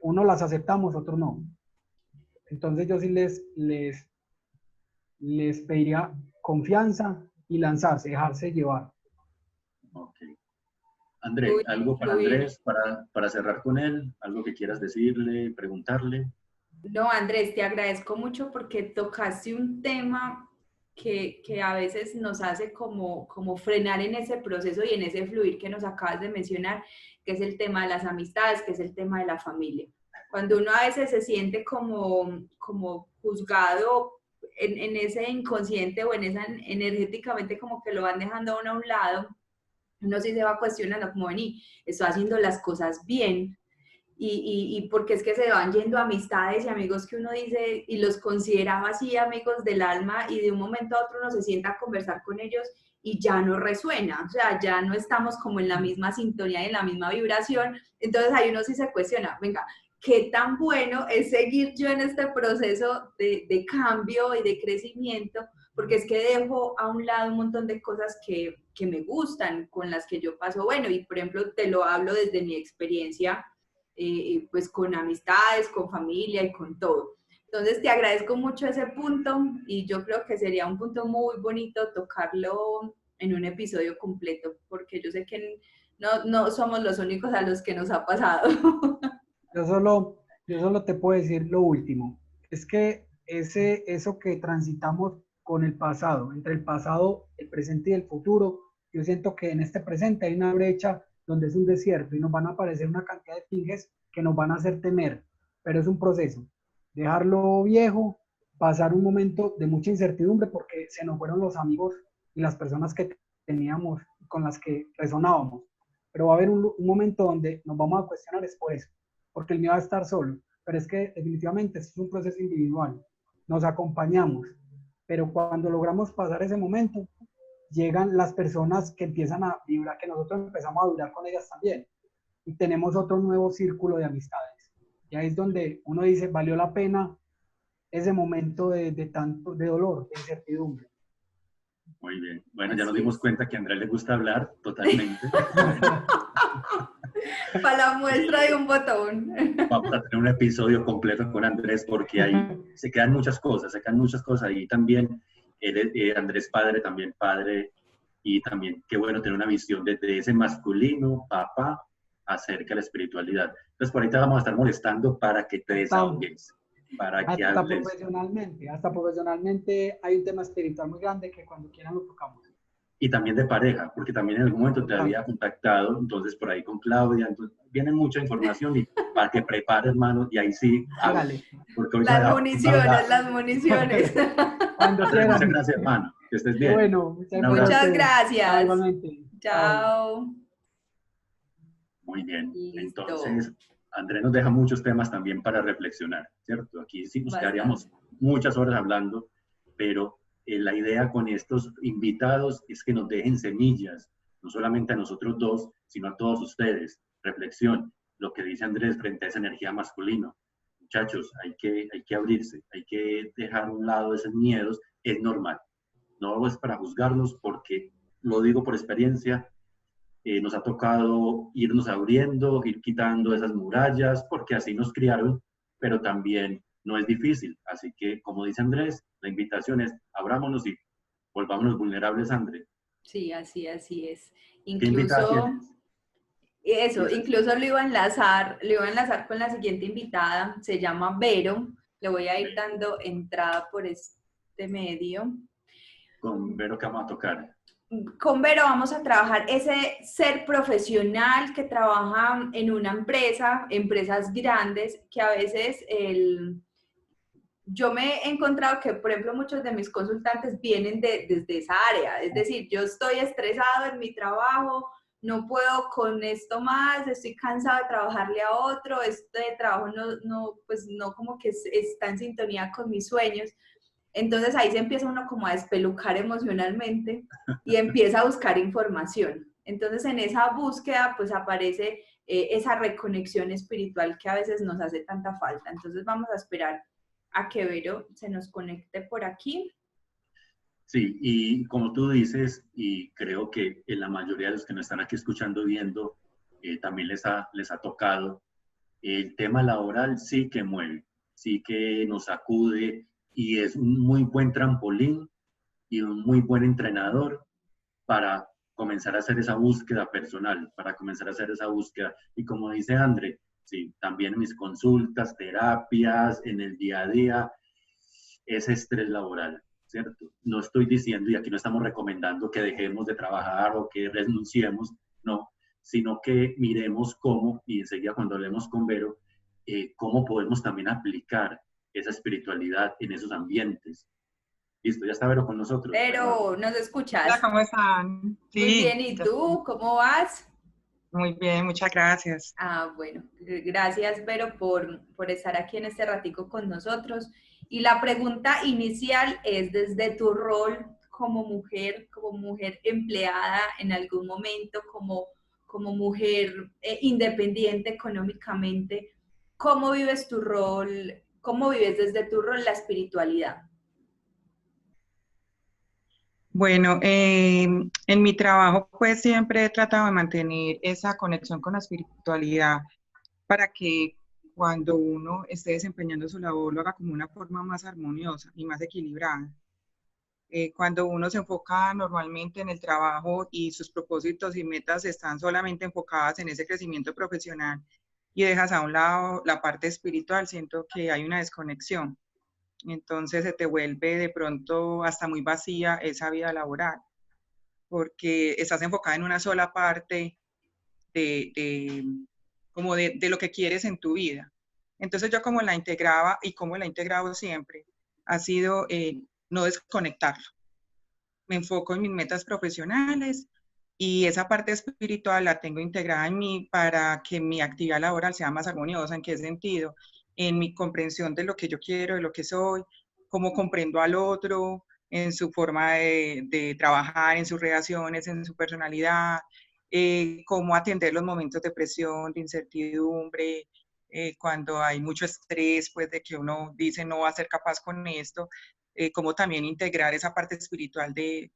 Unos las aceptamos, otros no. Entonces yo sí les pediría confianza y lanzarse, dejarse llevar. Ok. Andrés, ¿algo para Andrés, para cerrar con él? ¿Algo que quieras decirle, preguntarle? No, Andrés, te agradezco mucho porque tocaste un tema que a veces nos hace como frenar en ese proceso y en ese fluir que nos acabas de mencionar, que es el tema de las amistades, que es el tema de la familia. Cuando uno a veces se siente como juzgado en ese inconsciente o en esa energéticamente como que lo van dejando a uno a un lado, uno sí se va cuestionando como, vení, estoy haciendo las cosas bien, y porque es que se van yendo amistades y amigos que uno dice y los consideraba así amigos del alma y de un momento a otro uno se sienta a conversar con ellos y ya no resuena, o sea, ya no estamos como en la misma sintonía y en la misma vibración, entonces ahí uno sí se cuestiona, venga, ¿qué tan bueno es seguir yo en este proceso de cambio y de crecimiento? Porque es que dejo a un lado un montón de cosas que me gustan, con las que yo paso, bueno, y por ejemplo te lo hablo desde mi experiencia, pues con amistades, con familia y con todo. Entonces te agradezco mucho ese punto y yo creo que sería un punto muy bonito tocarlo en un episodio completo, porque yo sé que no somos los únicos a los que nos ha pasado. Yo solo te puedo decir lo último, es que eso que transitamos con el pasado, entre el pasado, el presente y el futuro, yo siento que en este presente hay una brecha donde es un desierto y nos van a aparecer una cantidad de finges que nos van a hacer temer, pero es un proceso. Dejarlo viejo, pasar un momento de mucha incertidumbre porque se nos fueron los amigos y las personas que teníamos, con las que resonábamos. Pero va a haber un momento donde nos vamos a cuestionar es por eso, porque el miedo a estar solo. Pero es que definitivamente es un proceso individual. Nos acompañamos, pero cuando logramos pasar ese momento, llegan las personas que empiezan a vibrar, que nosotros empezamos a vibrar con ellas también. Y tenemos otro nuevo círculo de amistades. Y ahí es donde uno dice, valió la pena ese momento de tanto, de dolor, de incertidumbre. Muy bien. Bueno, ya nos dimos cuenta que a Andrés le gusta hablar totalmente. Para la muestra de un botón. Vamos a tener un episodio completo con Andrés porque ahí se quedan muchas cosas ahí también. Andrés padre, y también qué bueno tener una visión desde ese masculino, papá, acerca de la espiritualidad. Entonces, por ahí te vamos a estar molestando para que te desahogues, para que hables. Hasta profesionalmente hay un tema espiritual muy grande que cuando quieran lo tocamos. y también de pareja, porque también en algún momento te había contactado, entonces por ahí con Claudia, entonces viene mucha información y para que prepares, hermano, y ahí sí, porque hoy las municiones. Cuando quieras. Muchas gracias, hermano, que estés bien. Bueno, muchas gracias. Igualmente. Chao. Muy bien, Listo. Entonces, Andrés nos deja muchos temas también para reflexionar, ¿cierto? Aquí sí nos quedaríamos muchas horas hablando, pero la idea con estos invitados es que nos dejen semillas, no solamente a nosotros dos, sino a todos ustedes. Reflexión, lo que dice Andrés frente a esa energía masculina. Muchachos, hay que abrirse, hay que dejar a un lado esos miedos, es normal. No es para juzgarlos porque, lo digo por experiencia, nos ha tocado irnos abriendo, ir quitando esas murallas, porque así nos criaron, pero también no es difícil. Así que, como dice Andrés, la invitación es abrámonos y volvámonos vulnerables, Andrés. Sí, así es. Incluso, incluso lo iba a enlazar con la siguiente invitada, se llama Vero, le voy a ir dando entrada por este medio. Con Vero, ¿qué vamos a tocar? Con Vero vamos a trabajar ese ser profesional que trabaja en una empresas grandes, que a veces yo me he encontrado que, por ejemplo, muchos de mis consultantes vienen desde esa área, es decir, yo estoy estresado en mi trabajo, no puedo con esto más, estoy cansado de trabajarle a otro, este trabajo no como que está en sintonía con mis sueños. Entonces ahí se empieza uno como a despelucar emocionalmente y empieza a buscar información. Entonces en esa búsqueda pues aparece esa reconexión espiritual que a veces nos hace tanta falta. Entonces vamos a esperar a que Vero se nos conecte por aquí. Sí, y como tú dices, y creo que en la mayoría de los que nos están aquí escuchando, viendo, también les ha tocado, el tema laboral sí que mueve, sí que nos sacude, y es un muy buen trampolín y un muy buen entrenador para comenzar a hacer esa búsqueda personal, para comenzar a hacer esa búsqueda. Y como dice André, sí, también en mis consultas, terapias, en el día a día, ese estrés laboral, ¿cierto? No estoy diciendo, y aquí no estamos recomendando que dejemos de trabajar o que renunciemos, no, sino que miremos cómo, y enseguida cuando hablemos con Vero, cómo podemos también aplicar esa espiritualidad en esos ambientes. Listo, ya está Vero con nosotros. Vero, ¿nos escuchas? Hola, ¿cómo están? Sí, muy bien, ¿y tú? ¿Cómo vas? Muy bien, muchas gracias. Bueno, gracias Vero por estar aquí en este ratico con nosotros. Y la pregunta inicial es desde tu rol como mujer empleada en algún momento, como mujer independiente económicamente, ¿cómo vives tu rol, cómo vives desde tu rol la espiritualidad? Bueno, en mi trabajo pues siempre he tratado de mantener esa conexión con la espiritualidad para que cuando uno esté desempeñando su labor lo haga como una forma más armoniosa y más equilibrada. Cuando uno se enfoca normalmente en el trabajo y sus propósitos y metas están solamente enfocadas en ese crecimiento profesional y dejas a un lado la parte espiritual, siento que hay una desconexión. Entonces se te vuelve de pronto hasta muy vacía esa vida laboral, porque estás enfocada en una sola parte como de lo que quieres en tu vida. Entonces yo como la integraba y como la he integrado siempre, ha sido no desconectarlo. Me enfoco en mis metas profesionales y esa parte espiritual la tengo integrada en mí para que mi actividad laboral sea más armoniosa. ¿En qué sentido? En mi comprensión de lo que yo quiero, de lo que soy, cómo comprendo al otro, en su forma de trabajar, en sus relaciones, en su personalidad, cómo atender los momentos de presión, de incertidumbre, cuando hay mucho estrés, pues de que uno dice no va a ser capaz con esto, cómo también integrar esa parte espiritual de,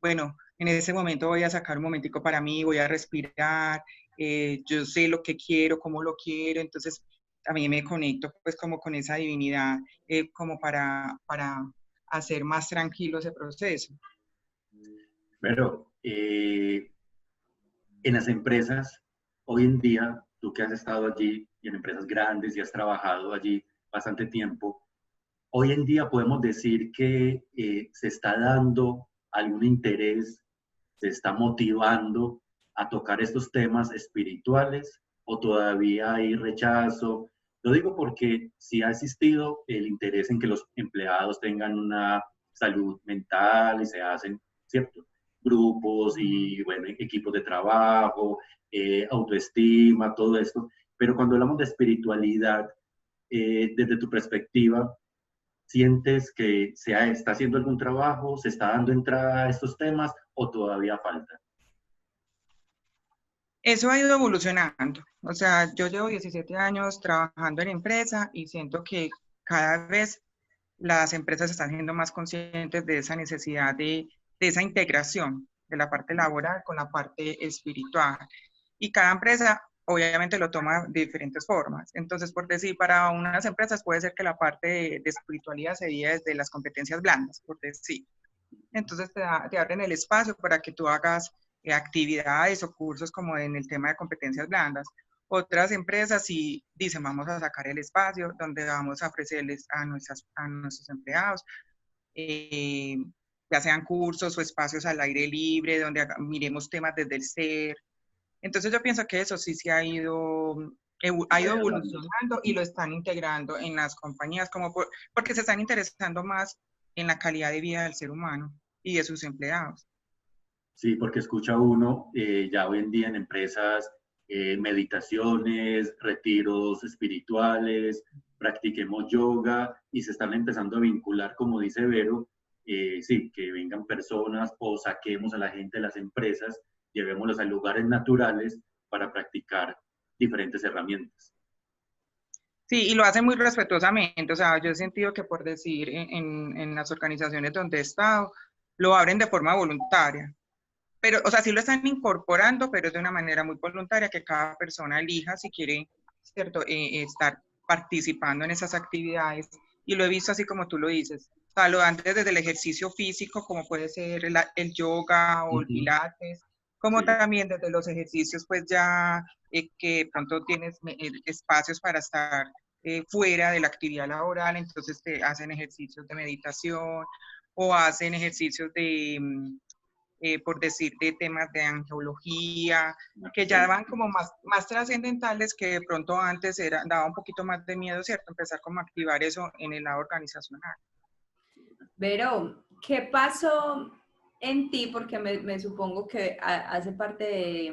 bueno, en ese momento voy a sacar un momentico para mí, voy a respirar, yo sé lo que quiero, cómo lo quiero, entonces también me conecto pues como con esa divinidad, como para hacer más tranquilo ese proceso. Pero en las empresas, hoy en día, tú que has estado allí y en empresas grandes y has trabajado allí bastante tiempo, hoy en día podemos decir que se está dando algún interés se está motivando a tocar estos temas espirituales o todavía hay rechazo? Lo digo porque sí ha existido el interés en que los empleados tengan una salud mental y se hacen, ¿cierto?, grupos y, bueno, equipos de trabajo, autoestima, todo esto. Pero cuando hablamos de espiritualidad, desde tu perspectiva, ¿sientes que está haciendo algún trabajo, se está dando entrada a estos temas o todavía falta? Eso ha ido evolucionando. O sea, yo llevo 17 años trabajando en empresa y siento que cada vez las empresas están siendo más conscientes de esa necesidad de esa integración de la parte laboral con la parte espiritual. Y cada empresa obviamente lo toma de diferentes formas. Entonces, por decir, para unas empresas puede ser que la parte de espiritualidad se diga desde las competencias blandas, por decir. Entonces te abren el espacio para que tú hagas actividades o cursos como en el tema de competencias blandas. Otras empresas sí dicen, vamos a sacar el espacio donde vamos a ofrecerles a nuestros empleados, ya sean cursos o espacios al aire libre, donde miremos temas desde el ser. Entonces yo pienso que eso sí se ha ido evolucionando y lo están integrando en las compañías, porque se están interesando más en la calidad de vida del ser humano y de sus empleados. Sí, porque escucha uno ya hoy en día en empresas meditaciones, retiros espirituales, practiquemos yoga y se están empezando a vincular, como dice Vero, sí, que vengan personas o saquemos a la gente de las empresas, llevémoslos a lugares naturales para practicar diferentes herramientas. Sí, y lo hacen muy respetuosamente. O sea, yo he sentido que, por decir, en las organizaciones donde he estado, lo abren de forma voluntaria. Pero, o sea, sí lo están incorporando, pero de una manera muy voluntaria, que cada persona elija si quiere, ¿cierto?, estar participando en esas actividades. Y lo he visto así como tú lo dices. O sea, lo dan desde el ejercicio físico, como puede ser el yoga o el pilates, como también desde los ejercicios, pues ya que pronto tienes espacios para estar fuera de la actividad laboral, entonces te hacen ejercicios de meditación o hacen ejercicios de por decir, de temas de angiología, que ya van como más trascendentales, que de pronto antes daba un poquito más de miedo, ¿cierto? Empezar como a activar eso en el lado organizacional. Vero, ¿qué pasó en ti? Porque me supongo que hace parte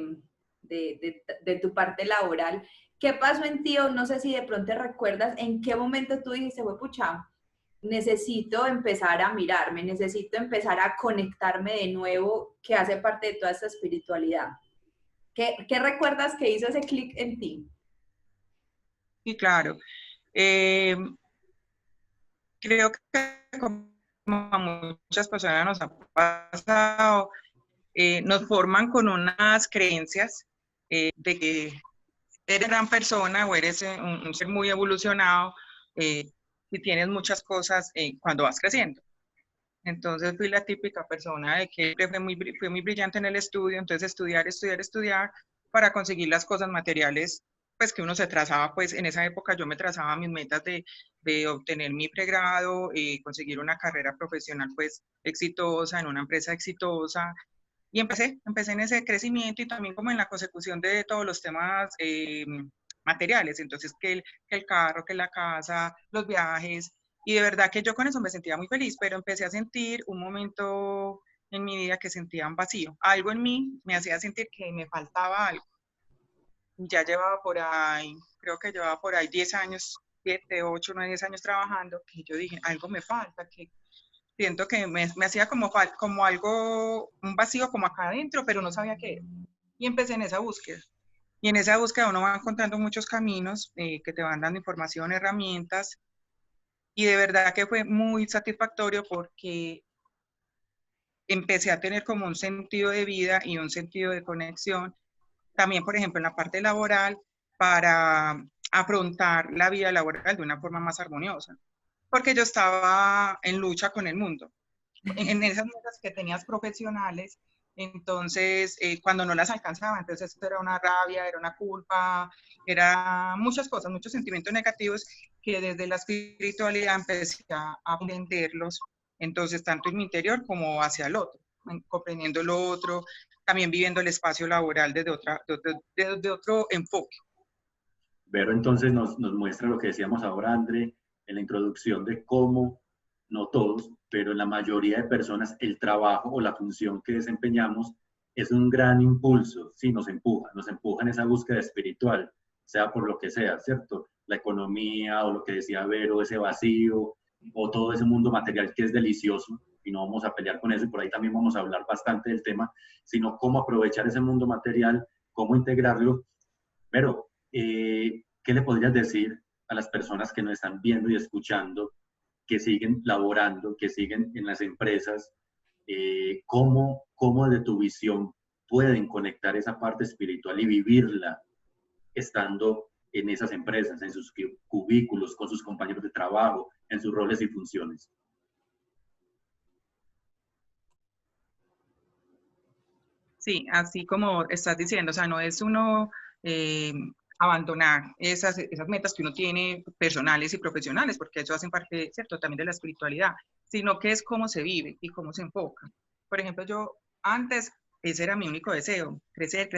de tu parte laboral. ¿Qué pasó en ti? O no sé si de pronto te recuerdas en qué momento tú dijiste, pucha, necesito empezar a mirarme, necesito empezar a conectarme de nuevo, que hace parte de toda esta espiritualidad. ¿Qué recuerdas que hizo ese clic en ti? Sí, claro. Creo que como a muchas personas nos ha pasado, nos forman con unas creencias de que eres gran persona o eres un ser muy evolucionado y tienes muchas cosas cuando vas creciendo. Entonces fui la típica persona de que fue muy brillante en el estudio, entonces estudiar para conseguir las cosas materiales, pues que uno se trazaba, pues en esa época yo me trazaba mis metas de obtener mi pregrado, conseguir una carrera profesional pues exitosa, en una empresa exitosa, y empecé en ese crecimiento y también como en la consecución de todos los temas materiales, entonces que el carro, que la casa, los viajes, y de verdad que yo con eso me sentía muy feliz, pero empecé a sentir un momento en mi vida que sentía un vacío. Algo en mí me hacía sentir que me faltaba algo. Ya llevaba por ahí, creo que llevaba por ahí 10 años, 7, 8, 9, 10 años trabajando, que yo dije, algo me falta, que siento que me hacía como algo, un vacío como acá adentro, pero no sabía qué era. Y empecé en esa búsqueda. Y en esa búsqueda uno va encontrando muchos caminos que te van dando información, herramientas, y de verdad que fue muy satisfactorio porque empecé a tener como un sentido de vida y un sentido de conexión. También, por ejemplo, en la parte laboral, para afrontar la vida laboral de una forma más armoniosa. Porque yo estaba en lucha con el mundo. En esas metas que tenías profesionales, entonces cuando no las alcanzaba, entonces esto era una rabia, era una culpa, era muchas cosas, muchos sentimientos negativos que desde la espiritualidad empecé a aprenderlos, entonces tanto en mi interior como hacia el otro. comprendiendo lo otro, también viviendo el espacio laboral desde otro enfoque. Vero entonces nos muestra lo que decíamos ahora, André, en la introducción de cómo, no todos, pero en la mayoría de personas, el trabajo o la función que desempeñamos es un gran impulso, sí, nos empuja en esa búsqueda espiritual, sea por lo que sea, ¿cierto? La economía o lo que decía Vero, ese vacío, o todo ese mundo material que es delicioso, y no vamos a pelear con eso, y por ahí también vamos a hablar bastante del tema, sino cómo aprovechar ese mundo material, cómo integrarlo. Pero, ¿qué le podrías decir a las personas que nos están viendo y escuchando, que siguen laborando, que siguen en las empresas? ¿Cómo desde tu visión pueden conectar esa parte espiritual y vivirla estando en esas empresas, en sus cubículos, con sus compañeros de trabajo, en sus roles y funciones? Sí, así como estás diciendo, o sea, no es uno abandonar esas metas que uno tiene personales y profesionales, porque eso hacen parte, ¿cierto?, también de la espiritualidad, sino que es cómo se vive y cómo se enfoca. Por ejemplo, yo antes, ese era mi único deseo, crecer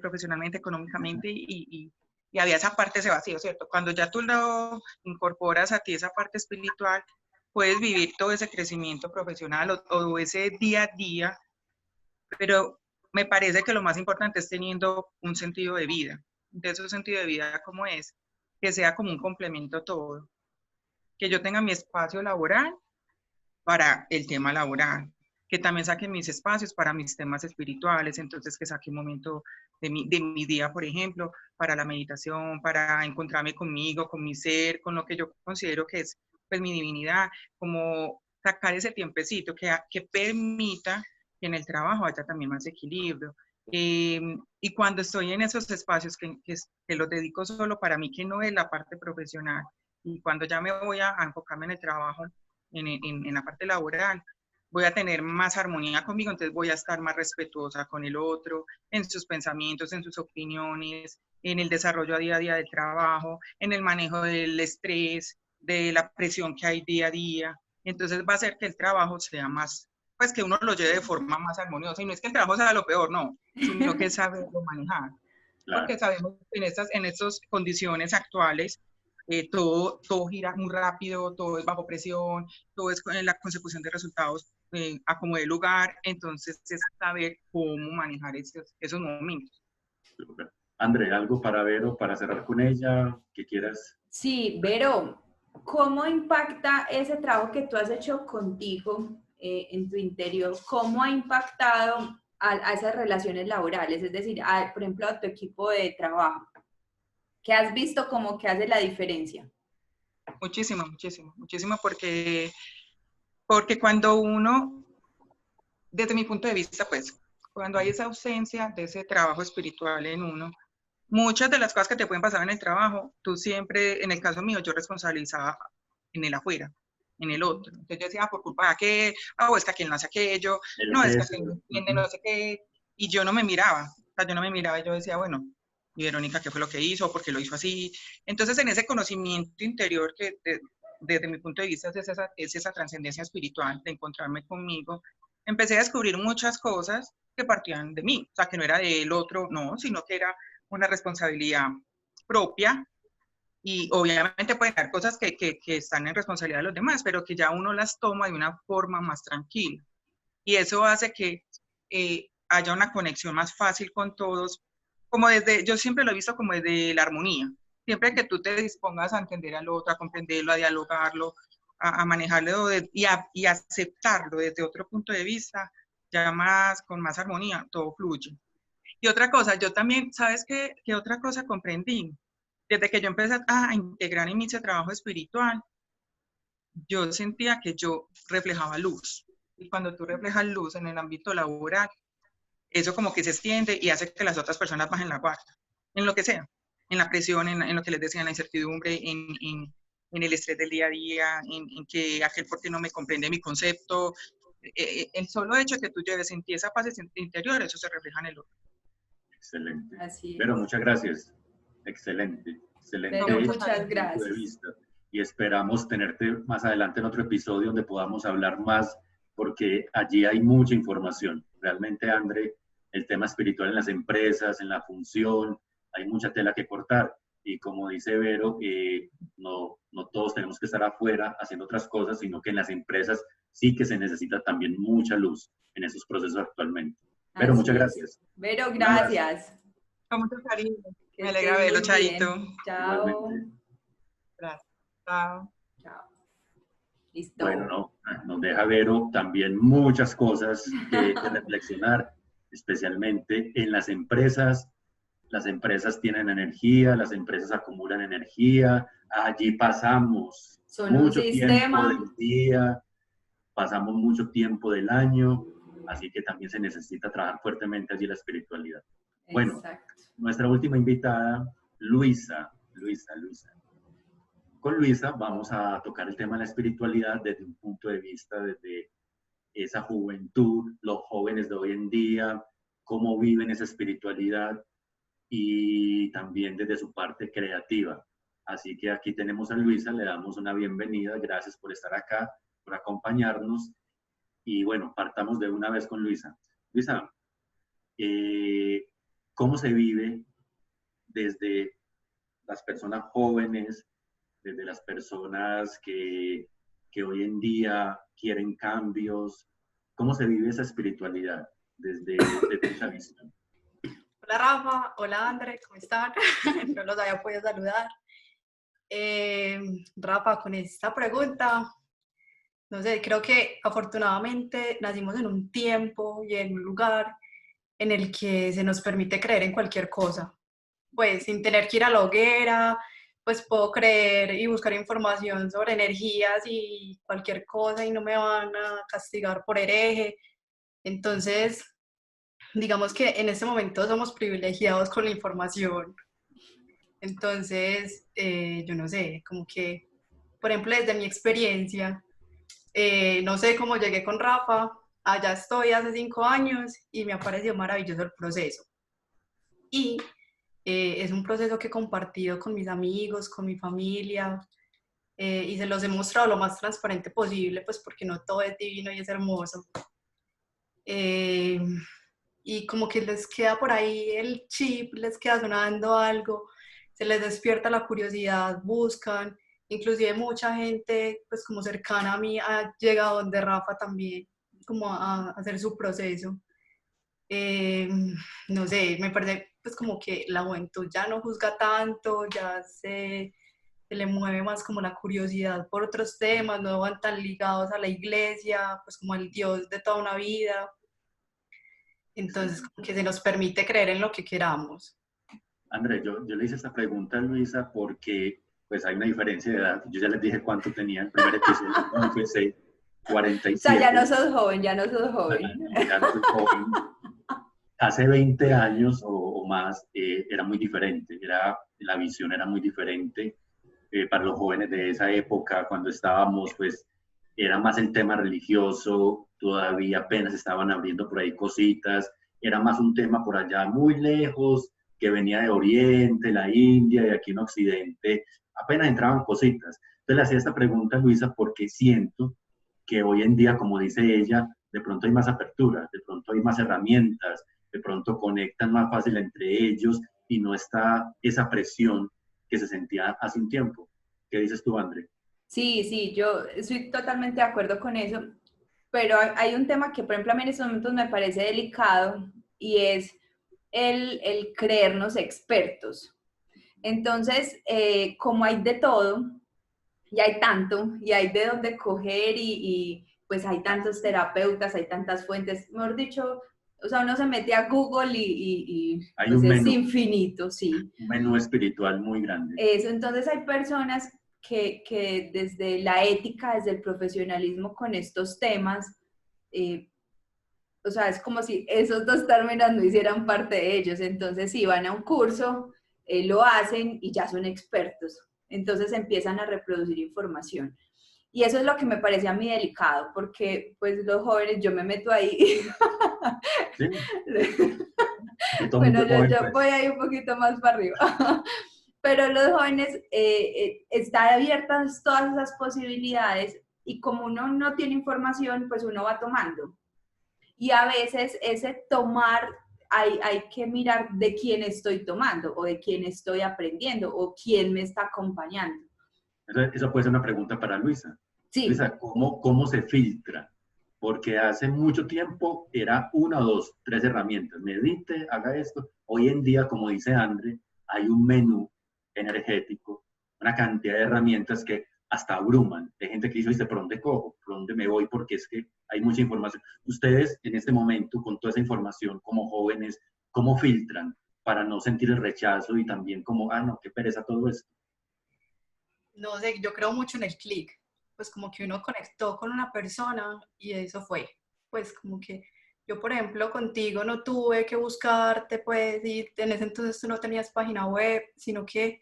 profesionalmente, económicamente, y había esa parte, ese vacío, ¿cierto? Cuando ya tú lo incorporas a ti, esa parte espiritual, puedes vivir todo ese crecimiento profesional o ese día a día, pero me parece que lo más importante es teniendo un sentido de vida. Entonces, un sentido de vida, ¿cómo es? Que sea como un complemento a todo. Que yo tenga mi espacio laboral para el tema laboral, que también saque mis espacios para mis temas espirituales, entonces que saque un momento de mi día, por ejemplo, para la meditación, para encontrarme conmigo, con mi ser, con lo que yo considero que es pues mi divinidad, como sacar ese tiempecito que permita que en el trabajo haya también más equilibrio. Y cuando estoy en esos espacios que los dedico solo para mí, que no es la parte profesional, y cuando ya me voy a enfocarme en el trabajo, en la parte laboral, voy a tener más armonía conmigo, entonces voy a estar más respetuosa con el otro, en sus pensamientos, en sus opiniones, en el desarrollo a día del trabajo, en el manejo del estrés, de la presión que hay día a día. Entonces va a hacer que el trabajo sea más, pues que uno lo lleve de forma más armoniosa. Y no es que el trabajo sea lo peor, no, sino que saberlo manejar. Claro. Porque sabemos que en estas condiciones actuales, todo gira muy rápido, todo es bajo presión, todo es la consecución de resultados a como de lugar, entonces es saber cómo manejar esos momentos. André, ¿algo para Vero, para cerrar con ella? ¿Qué quieras? Sí, Vero, ¿cómo impacta ese trabajo que tú has hecho contigo en tu interior? ¿Cómo ha impactado a esas relaciones laborales? Es decir, por ejemplo, a tu equipo de trabajo. ¿Qué has visto como que hace la diferencia? Muchísimo, muchísimo, muchísimo, porque cuando uno, desde mi punto de vista, pues, cuando hay esa ausencia de ese trabajo espiritual en uno, muchas de las cosas que te pueden pasar en el trabajo, tú siempre, en el caso mío, yo responsabilizaba en el afuera, en el otro. Entonces yo decía, por culpa de aquel, o es que aquel no hace aquello, no, es que aquel no entiende, no sé qué, y yo no me miraba, o sea, yo no me miraba y yo decía, bueno, y Verónica, ¿qué fue lo que hizo? ¿Por qué lo hizo así? Entonces, en ese conocimiento interior que desde mi punto de vista es esa trascendencia espiritual, de encontrarme conmigo, empecé a descubrir muchas cosas que partían de mí, o sea, que no era del otro, no, sino que era una responsabilidad propia, y obviamente pueden haber cosas que están en responsabilidad de los demás, pero que ya uno las toma de una forma más tranquila. Y eso hace que haya una conexión más fácil con todos, como yo siempre lo he visto como desde la armonía. Siempre que tú te dispongas a entender al otro, a comprenderlo, a dialogarlo, a manejarlo y aceptarlo desde otro punto de vista, ya con más armonía, todo fluye. Y otra cosa, yo también, ¿sabes qué otra cosa comprendí? Desde que yo empecé a integrar en mi trabajo espiritual, yo sentía que yo reflejaba luz. Y cuando tú reflejas luz en el ámbito laboral, eso como que se extiende y hace que las otras personas bajen la guardia, en lo que sea, en la presión, en lo que les decía, en la incertidumbre, en el estrés del día a día, en que aquel porque no me comprende mi concepto. El solo hecho de que tú lleves en ti esa paz interior, eso se refleja en el otro. Excelente. Así es. Pero muchas gracias. Excelente. Excelente. Pero muchas gracias. Y esperamos tenerte más adelante en otro episodio donde podamos hablar más porque allí hay mucha información. Realmente, André, el tema espiritual en las empresas, en la función, hay mucha tela que cortar. Y como dice Vero, no todos tenemos que estar afuera haciendo otras cosas, sino que en las empresas sí que se necesita también mucha luz en esos procesos actualmente. Vero, muchas gracias. Vero, gracias. Con mucho cariño. Que Me alegra estés verlo, muy Chaito. bien. Chao. Igualmente. Gracias. Chao. Chao. Listo. Bueno, nos deja Vero también muchas cosas que reflexionar, especialmente en las empresas. Las empresas tienen energía, las empresas acumulan energía, allí pasamos Son mucho un tiempo sistema. del día, pasamos mucho tiempo del año, así que también se necesita trabajar fuertemente allí la espiritualidad. Bueno, Exacto. nuestra última invitada, Luisa. Con Luisa vamos a tocar el tema de la espiritualidad desde un punto de vista, desde esa juventud, los jóvenes de hoy en día, cómo viven esa espiritualidad y también desde su parte creativa. Así que aquí tenemos a Luisa, le damos una bienvenida, gracias por estar acá, por acompañarnos. Y bueno, partamos de una vez con Luisa. Luisa, ¿cómo se vive desde las personas jóvenes, desde las personas que hoy en día quieren cambios? ¿Cómo se vive esa espiritualidad desde esa visión? Hola Rafa, hola André, ¿cómo están? No los había podido saludar. Rafa, con esta pregunta, no sé, creo que afortunadamente nacimos en un tiempo y en un lugar en el que se nos permite creer en cualquier cosa. Pues sin tener que ir a la hoguera, pues puedo creer y buscar información sobre energías y cualquier cosa y no me van a castigar por hereje. Entonces, digamos que en este momento somos privilegiados con la información. Entonces, yo no sé, como que, por ejemplo, desde mi experiencia, no sé cómo llegué con Rafa, allá estoy hace 5 años y me ha parecido maravilloso el proceso. Y es un proceso que he compartido con mis amigos, con mi familia, y se los he mostrado lo más transparente posible, pues porque no todo es divino y es hermoso. Y como que les queda por ahí el chip, les queda sonando algo, se les despierta la curiosidad, buscan, inclusive mucha gente pues como cercana a mí ha llegado donde Rafa también como a hacer su proceso. No sé, me parece pues como que la juventud ya no juzga tanto, ya se le mueve más como la curiosidad por otros temas, no van tan ligados a la iglesia, pues como al Dios de toda una vida. Entonces, como que se nos permite creer en lo que queramos. André, yo le hice esta pregunta a Luisa porque pues hay una diferencia de edad. Yo ya les dije cuánto tenía el primer episodio, cuando empecé, 47. O sea, ya no sos joven, ya no sos joven. Ya no soy joven. Hace 20 años o más era muy diferente, la visión era muy diferente. Para los jóvenes de esa época, cuando estábamos, pues era más el tema religioso, todavía apenas estaban abriendo por ahí cositas, era más un tema por allá muy lejos, que venía de Oriente, la India, y aquí en Occidente apenas entraban cositas. Entonces le hacía esta pregunta a Luisa porque siento que hoy en día, como dice ella, de pronto hay más apertura, de pronto hay más herramientas, de pronto conectan más fácil entre ellos y no está esa presión que se sentía hace un tiempo. ¿Qué dices tú, André? Sí, yo estoy totalmente de acuerdo con eso, pero hay un tema que, por ejemplo, a mí en estos momentos me parece delicado y es el creernos expertos. Entonces, como hay de todo, y hay tanto, y hay de dónde coger, y pues hay tantos terapeutas, hay tantas fuentes, mejor dicho, o sea, uno se mete a Google y hay pues un es menú, infinito, sí. un menú espiritual muy grande. Eso, entonces hay personas que desde la ética, desde el profesionalismo con estos temas, o sea, es como si esos dos términos no hicieran parte de ellos. Entonces, si van a un curso, lo hacen y ya son expertos. Entonces empiezan a reproducir información. Y eso es lo que me parece a mí delicado, porque pues los jóvenes, yo me meto ahí. ¿Sí? Bueno, yo voy ahí un poquito más para arriba. Pero los jóvenes están abiertas todas esas posibilidades y como uno no tiene información, pues uno va tomando. Y a veces ese tomar, hay que mirar de quién estoy tomando o de quién estoy aprendiendo o quién me está acompañando. Esa puede ser una pregunta para Luisa. Sí. Luisa, ¿cómo se filtra? Porque hace mucho tiempo era 1, 2, 3 herramientas. Medite, haga esto. Hoy en día, como dice Andre, hay un menú energético, una cantidad de herramientas que hasta abruman. Hay gente que dice, ¿por dónde cojo? ¿Por dónde me voy? Porque es que hay mucha información. Ustedes, en este momento, con toda esa información, como jóvenes, ¿cómo filtran para no sentir el rechazo y también como, no, qué pereza todo esto? No sé, yo creo mucho en el clic. Pues como que uno conectó con una persona y eso fue. Pues como que yo, por ejemplo, contigo no tuve que buscarte, pues, y en ese entonces tú no tenías página web, sino que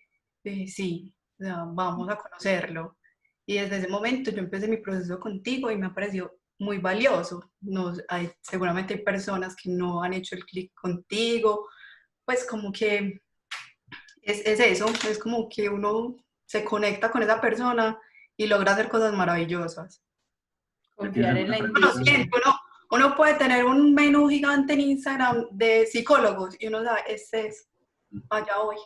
sí, o sea, vamos a conocerlo. Y desde ese momento yo empecé mi proceso contigo y me ha parecido muy valioso. Seguramente hay personas que no han hecho el clic contigo, pues como que es eso, es como que uno se conecta con esa persona y logra hacer cosas maravillosas. Confiar en la intuición. Uno puede tener un menú gigante en Instagram de psicólogos y uno sabe, este es, allá voy.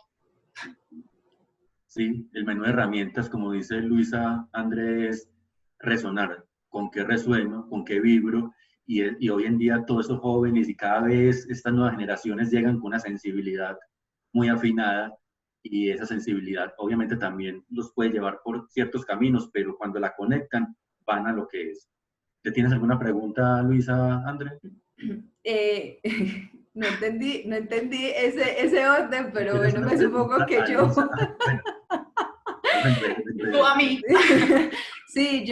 Sí, el menú de herramientas, como dice Luisa Andrés, resonar, con qué resueno, con qué vibro, y hoy en día todos esos jóvenes y cada vez estas nuevas generaciones llegan con una sensibilidad muy afinada, y esa sensibilidad obviamente también los puede llevar por ciertos caminos, pero cuando la conectan van a lo que es. ¿Te tienes alguna pregunta, Luisa Andrés? No entendí ese orden, pero bueno, me supongo que yo... Tú a mí. Sí,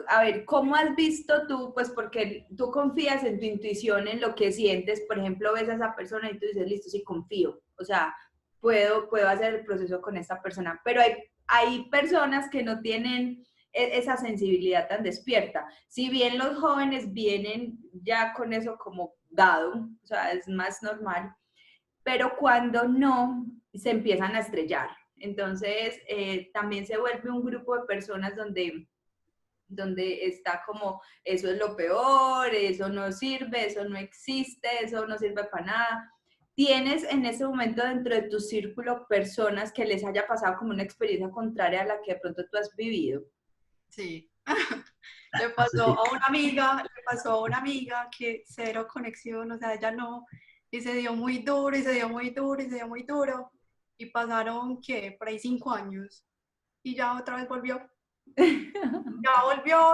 a ver, ¿cómo has visto tú? Pues porque tú confías en tu intuición, en lo que sientes. Por ejemplo, ves a esa persona y tú dices, listo, sí, confío. O sea, puedo hacer el proceso con esta persona. Pero hay personas que no tienen esa sensibilidad tan despierta. Si bien los jóvenes vienen ya con eso como dado, o sea, es más normal, pero cuando no, se empiezan a estrellar. Entonces, también se vuelve un grupo de personas donde está como, eso es lo peor, eso no sirve, eso no existe, eso no sirve para nada. ¿Tienes en ese momento dentro de tu círculo personas que les haya pasado como una experiencia contraria a la que de pronto tú has vivido? Sí. Le pasó a una amiga que cero conexión, o sea, ella no, y se dio muy duro, y se dio muy duro, y se dio muy duro, y pasaron, ¿qué? Por ahí 5 años, y ya otra vez volvió.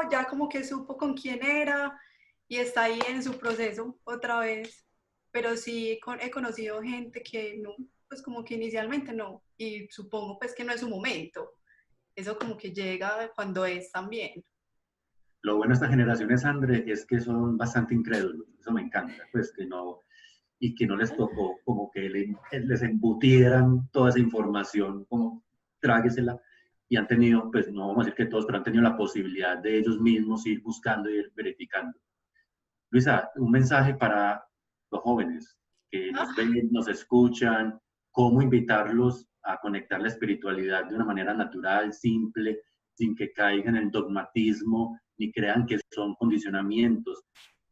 Ya como que supo con quién era, y está ahí en su proceso otra vez, pero sí he conocido gente que no, pues como que inicialmente no, y supongo pues que no es su momento, eso como que llega cuando es también. Lo bueno de estas generaciones, André, es que son bastante incrédulos, eso me encanta, pues que no les tocó como que les embutieran toda esa información, como tráguesela, y han tenido, pues no vamos a decir que todos, pero han tenido la posibilidad de ellos mismos ir buscando y ir verificando. Luisa, un mensaje para los jóvenes que nos ven, nos escuchan, cómo invitarlos a conectar la espiritualidad de una manera natural, simple, sin que caigan en el dogmatismo, ni crean que son condicionamientos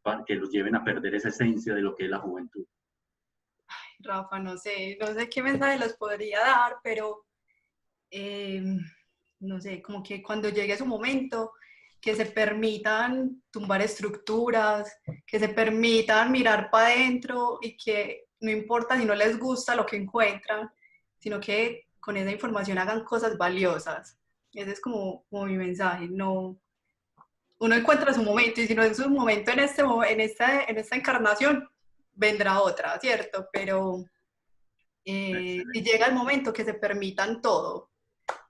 para que los lleven a perder esa esencia de lo que es la juventud. Ay, Rafa, no sé qué mensaje les podría dar, pero no sé, como que cuando llegue su momento, que se permitan tumbar estructuras, que se permitan mirar para adentro y que no importa si no les gusta lo que encuentran, sino que con esa información hagan cosas valiosas. Ese es como mi mensaje. No, uno encuentra su momento y si no es su momento en esta encarnación, vendrá otra, ¿cierto? Pero si llega el momento que se permitan todo,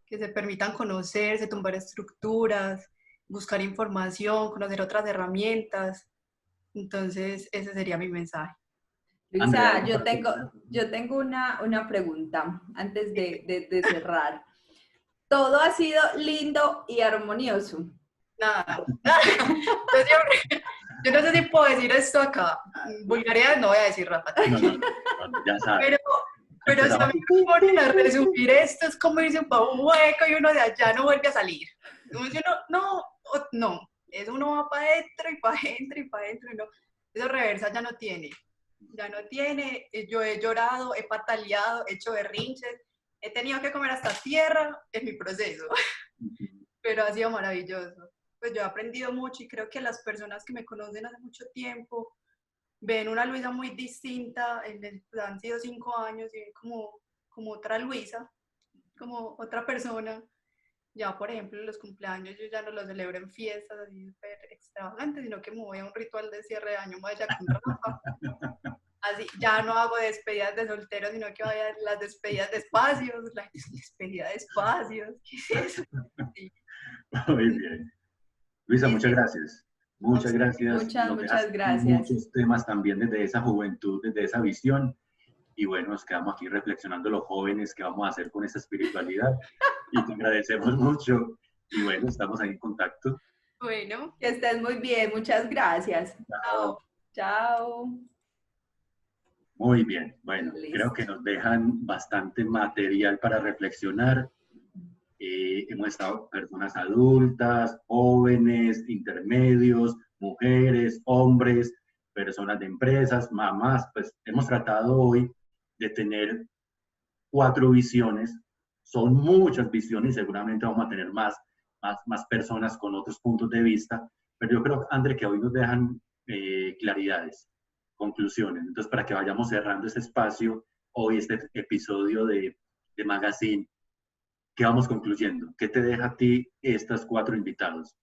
que se permitan conocerse, tumbar estructuras, buscar información, conocer otras herramientas. Entonces, ese sería mi mensaje. Luisa, yo tengo una pregunta antes de cerrar. Todo ha sido lindo y armonioso. Nada. Yo no sé si puedo decir esto acá. Vulgaridad no voy a decir, Rafa. No, ya sabes. Pero si a mí me ponen a resumir esto, es como irse para un hueco y uno de allá no vuelve a salir. Uno dice, no, no, eso uno va para adentro y para adentro y para adentro, y no, eso reversa ya no tiene, yo he llorado, he pataleado, he hecho berrinches, he tenido que comer hasta tierra en mi proceso, pero ha sido maravilloso. Pues yo he aprendido mucho y creo que las personas que me conocen hace mucho tiempo ven una Luisa muy distinta, han sido 5 años y ven como otra Luisa, como otra persona. Ya, por ejemplo, los cumpleaños yo ya no los celebro en fiestas así súper extravagantes, sino que me voy a un ritual de cierre de año vaya con Rafa. Así, ya no hago despedidas de solteros, sino que vaya las despedidas de espacios, la despedida de espacios. ¿Qué es eso? Sí. Muy bien. Luisa, muchas gracias. Muchas gracias. Muchas gracias. Muchos temas también desde esa juventud, desde esa visión. Y bueno, nos quedamos aquí reflexionando los jóvenes qué vamos a hacer con esta espiritualidad. Y te agradecemos mucho. Y bueno, estamos ahí en contacto. Bueno. Que estés muy bien. Muchas gracias. Chao. Chao. Muy bien. Bueno, Listo. Creo que nos dejan bastante material para reflexionar. Hemos estado personas adultas, jóvenes, intermedios, mujeres, hombres, personas de empresas, mamás. Pues hemos tratado hoy de tener 4 visiones. Son muchas visiones y seguramente vamos a tener más personas con otros puntos de vista. Pero yo creo, André, que hoy nos dejan claridades, conclusiones. Entonces, para que vayamos cerrando este espacio, hoy este episodio de Magazine, ¿qué vamos concluyendo? ¿Qué te deja a ti estas 4 invitados?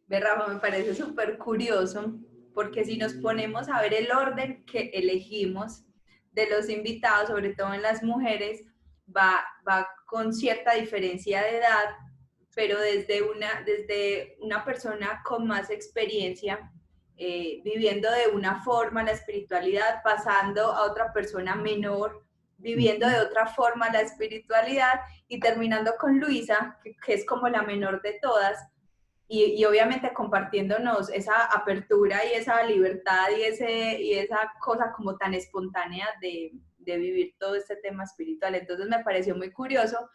Rafa, me parece súper curioso, porque si nos ponemos a ver el orden que elegimos de los invitados, sobre todo en las mujeres, va con cierta diferencia de edad, pero desde una persona con más experiencia, viviendo de una forma la espiritualidad, pasando a otra persona menor, viviendo de otra forma la espiritualidad, y terminando con Luisa, que es como la menor de todas, y obviamente compartiéndonos esa apertura y esa libertad y esa cosa como tan espontánea de vivir todo este tema espiritual. Entonces me pareció muy curioso,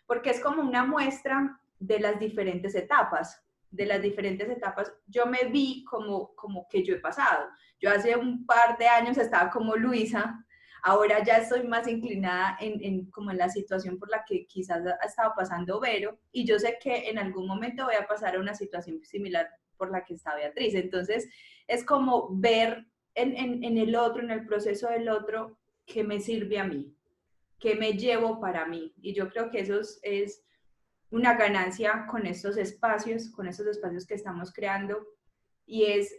porque es como una muestra de las diferentes etapas. Yo me vi como que yo he pasado. Yo hace un par de años estaba como Luisa, ahora ya estoy más inclinada como en la situación por la que quizás ha estado pasando Vero, y yo sé que en algún momento voy a pasar a una situación similar por la que está Beatriz. Entonces, es como ver en el otro, en el proceso del otro, qué me sirve a mí, qué me llevo para mí. Y yo creo que eso es una ganancia con estos espacios que estamos creando, y es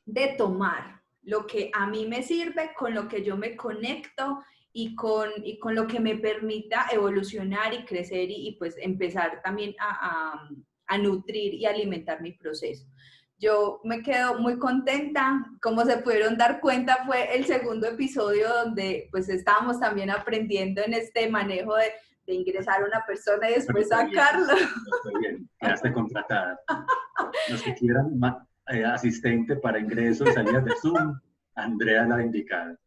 de tomar lo que a mí me sirve, con lo que yo me conecto y con lo que me permita evolucionar y crecer y pues empezar también a nutrir y alimentar mi proceso. Yo me quedo muy contenta. Como se pudieron dar cuenta, fue el segundo episodio donde pues estábamos también aprendiendo en este manejo de ingresar a una persona y después sacarlo. Estoy bien, quedaste contratada. Los que quieran asistente para ingresos, salidas de Zoom, Andrea la indicada.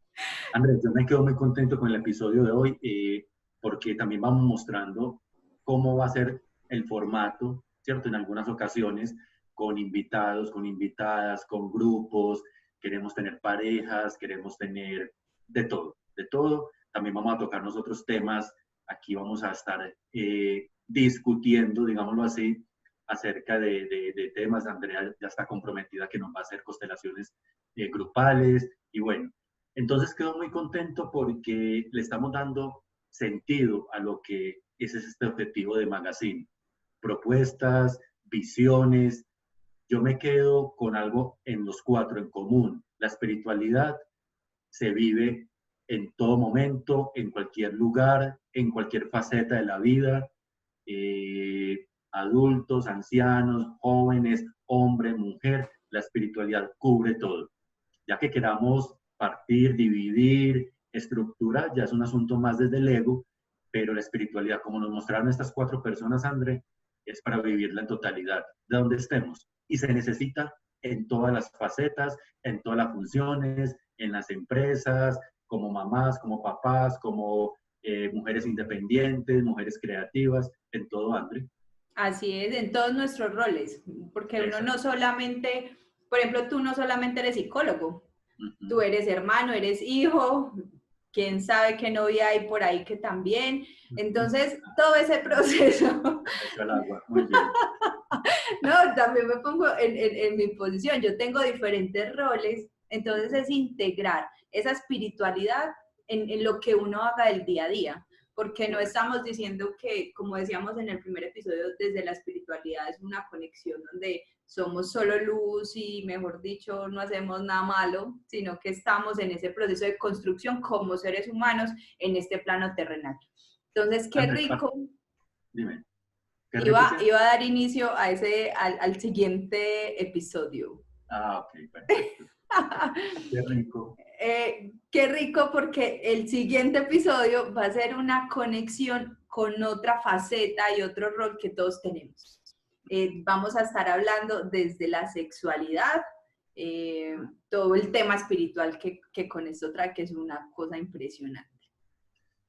Andrea, yo me quedo muy contento con el episodio de hoy, porque también vamos mostrando cómo va a ser el formato, ¿cierto? En algunas ocasiones, con invitados, con invitadas, con grupos, queremos tener parejas, queremos tener de todo, de todo. También vamos a tocar nosotros temas, aquí vamos a estar discutiendo, digámoslo así, acerca de temas. Andrea ya está comprometida que nos va a hacer constelaciones grupales, y bueno, entonces quedo muy contento porque le estamos dando sentido a lo que es este objetivo de Magazine. Propuestas, visiones. Yo me quedo con algo en los 4 en común. La espiritualidad se vive en todo momento, en cualquier lugar, en cualquier faceta de la vida. Adultos, ancianos, jóvenes, hombre, mujer, la espiritualidad cubre todo. Ya que queramos partir, dividir, estructurar, ya es un asunto más desde el ego, pero la espiritualidad, como nos mostraron estas 4 personas, André, es para vivirla en totalidad, de donde estemos. Y se necesita en todas las facetas, en todas las funciones, en las empresas, como mamás, como papás, como mujeres independientes, mujeres creativas, en todo, André. Así es, en todos nuestros roles, porque uno no solamente, por ejemplo, tú no solamente eres psicólogo, tú eres hermano, eres hijo, quién sabe qué novia hay por ahí que también. Entonces, todo ese proceso... Muy bien. No, también me pongo en mi posición, yo tengo diferentes roles, entonces es integrar esa espiritualidad en lo que uno haga del día a día, porque no estamos diciendo que, como decíamos en el primer episodio, desde la espiritualidad es una conexión donde somos solo luz y, mejor dicho, no hacemos nada malo, sino que estamos en ese proceso de construcción como seres humanos en este plano terrenal. Entonces, qué rico. Dime. Iba a dar inicio a al siguiente episodio. Ah, ok, perfecto. Qué rico. Qué rico, porque el siguiente episodio va a ser una conexión con otra faceta y otro rol que todos tenemos. Vamos a estar hablando desde la sexualidad, todo el tema espiritual que con esto trae, que es una cosa impresionante.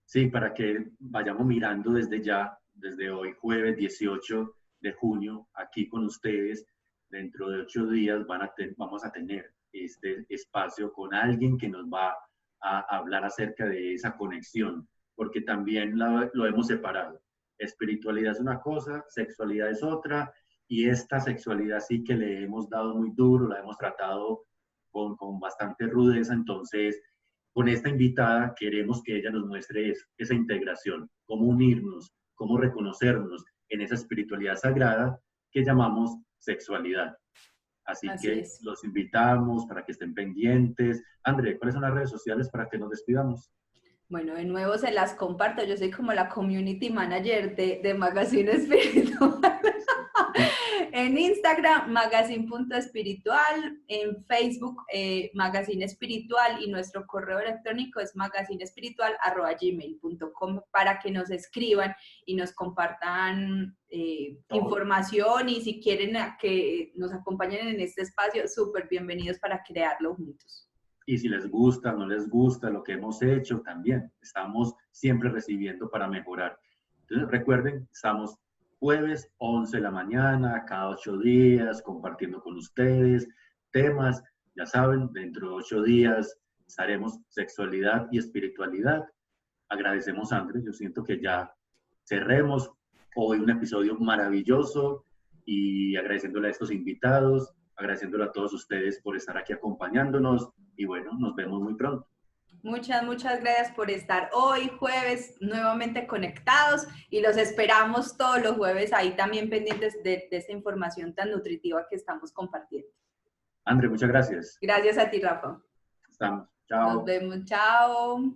Sí, para que vayamos mirando desde ya, desde hoy, jueves 18 de junio, aquí con ustedes. Dentro de 8 días vamos a tener este espacio con alguien que nos va a hablar acerca de esa conexión, porque también lo hemos separado. Espiritualidad es una cosa, sexualidad es otra, y esta sexualidad sí que le hemos dado muy duro, la hemos tratado con bastante rudeza. Entonces, con esta invitada queremos que ella nos muestre esa integración, cómo unirnos, cómo reconocernos en esa espiritualidad sagrada que llamamos sexualidad. Así que los invitamos para que estén pendientes. André, ¿cuáles son las redes sociales para que nos despidamos? Bueno, de nuevo se las comparto. Yo soy como la community manager de Magazine Espiritual. En Instagram, magazine.espiritual, en Facebook, Magazine Espiritual, y nuestro correo electrónico es magazinespiritual@gmail.com para que nos escriban y nos compartan información, y si quieren que nos acompañen en este espacio, súper bienvenidos para crearlo juntos. Y si les gusta, no les gusta lo que hemos hecho, también estamos siempre recibiendo para mejorar. Entonces recuerden, estamos jueves 11 de la mañana, cada 8 días, compartiendo con ustedes temas. Ya saben, dentro de 8 días estaremos sexualidad y espiritualidad. Agradecemos, Andrés, yo siento que ya cerremos hoy un episodio maravilloso, y agradeciéndole a estos invitados, agradeciéndole a todos ustedes por estar aquí acompañándonos, y bueno, nos vemos muy pronto. Muchas gracias por estar hoy jueves nuevamente conectados, y los esperamos todos los jueves ahí también pendientes de esta información tan nutritiva que estamos compartiendo. André, muchas gracias. Gracias a ti, Rafa. Estamos. Chao. Nos vemos. Chao.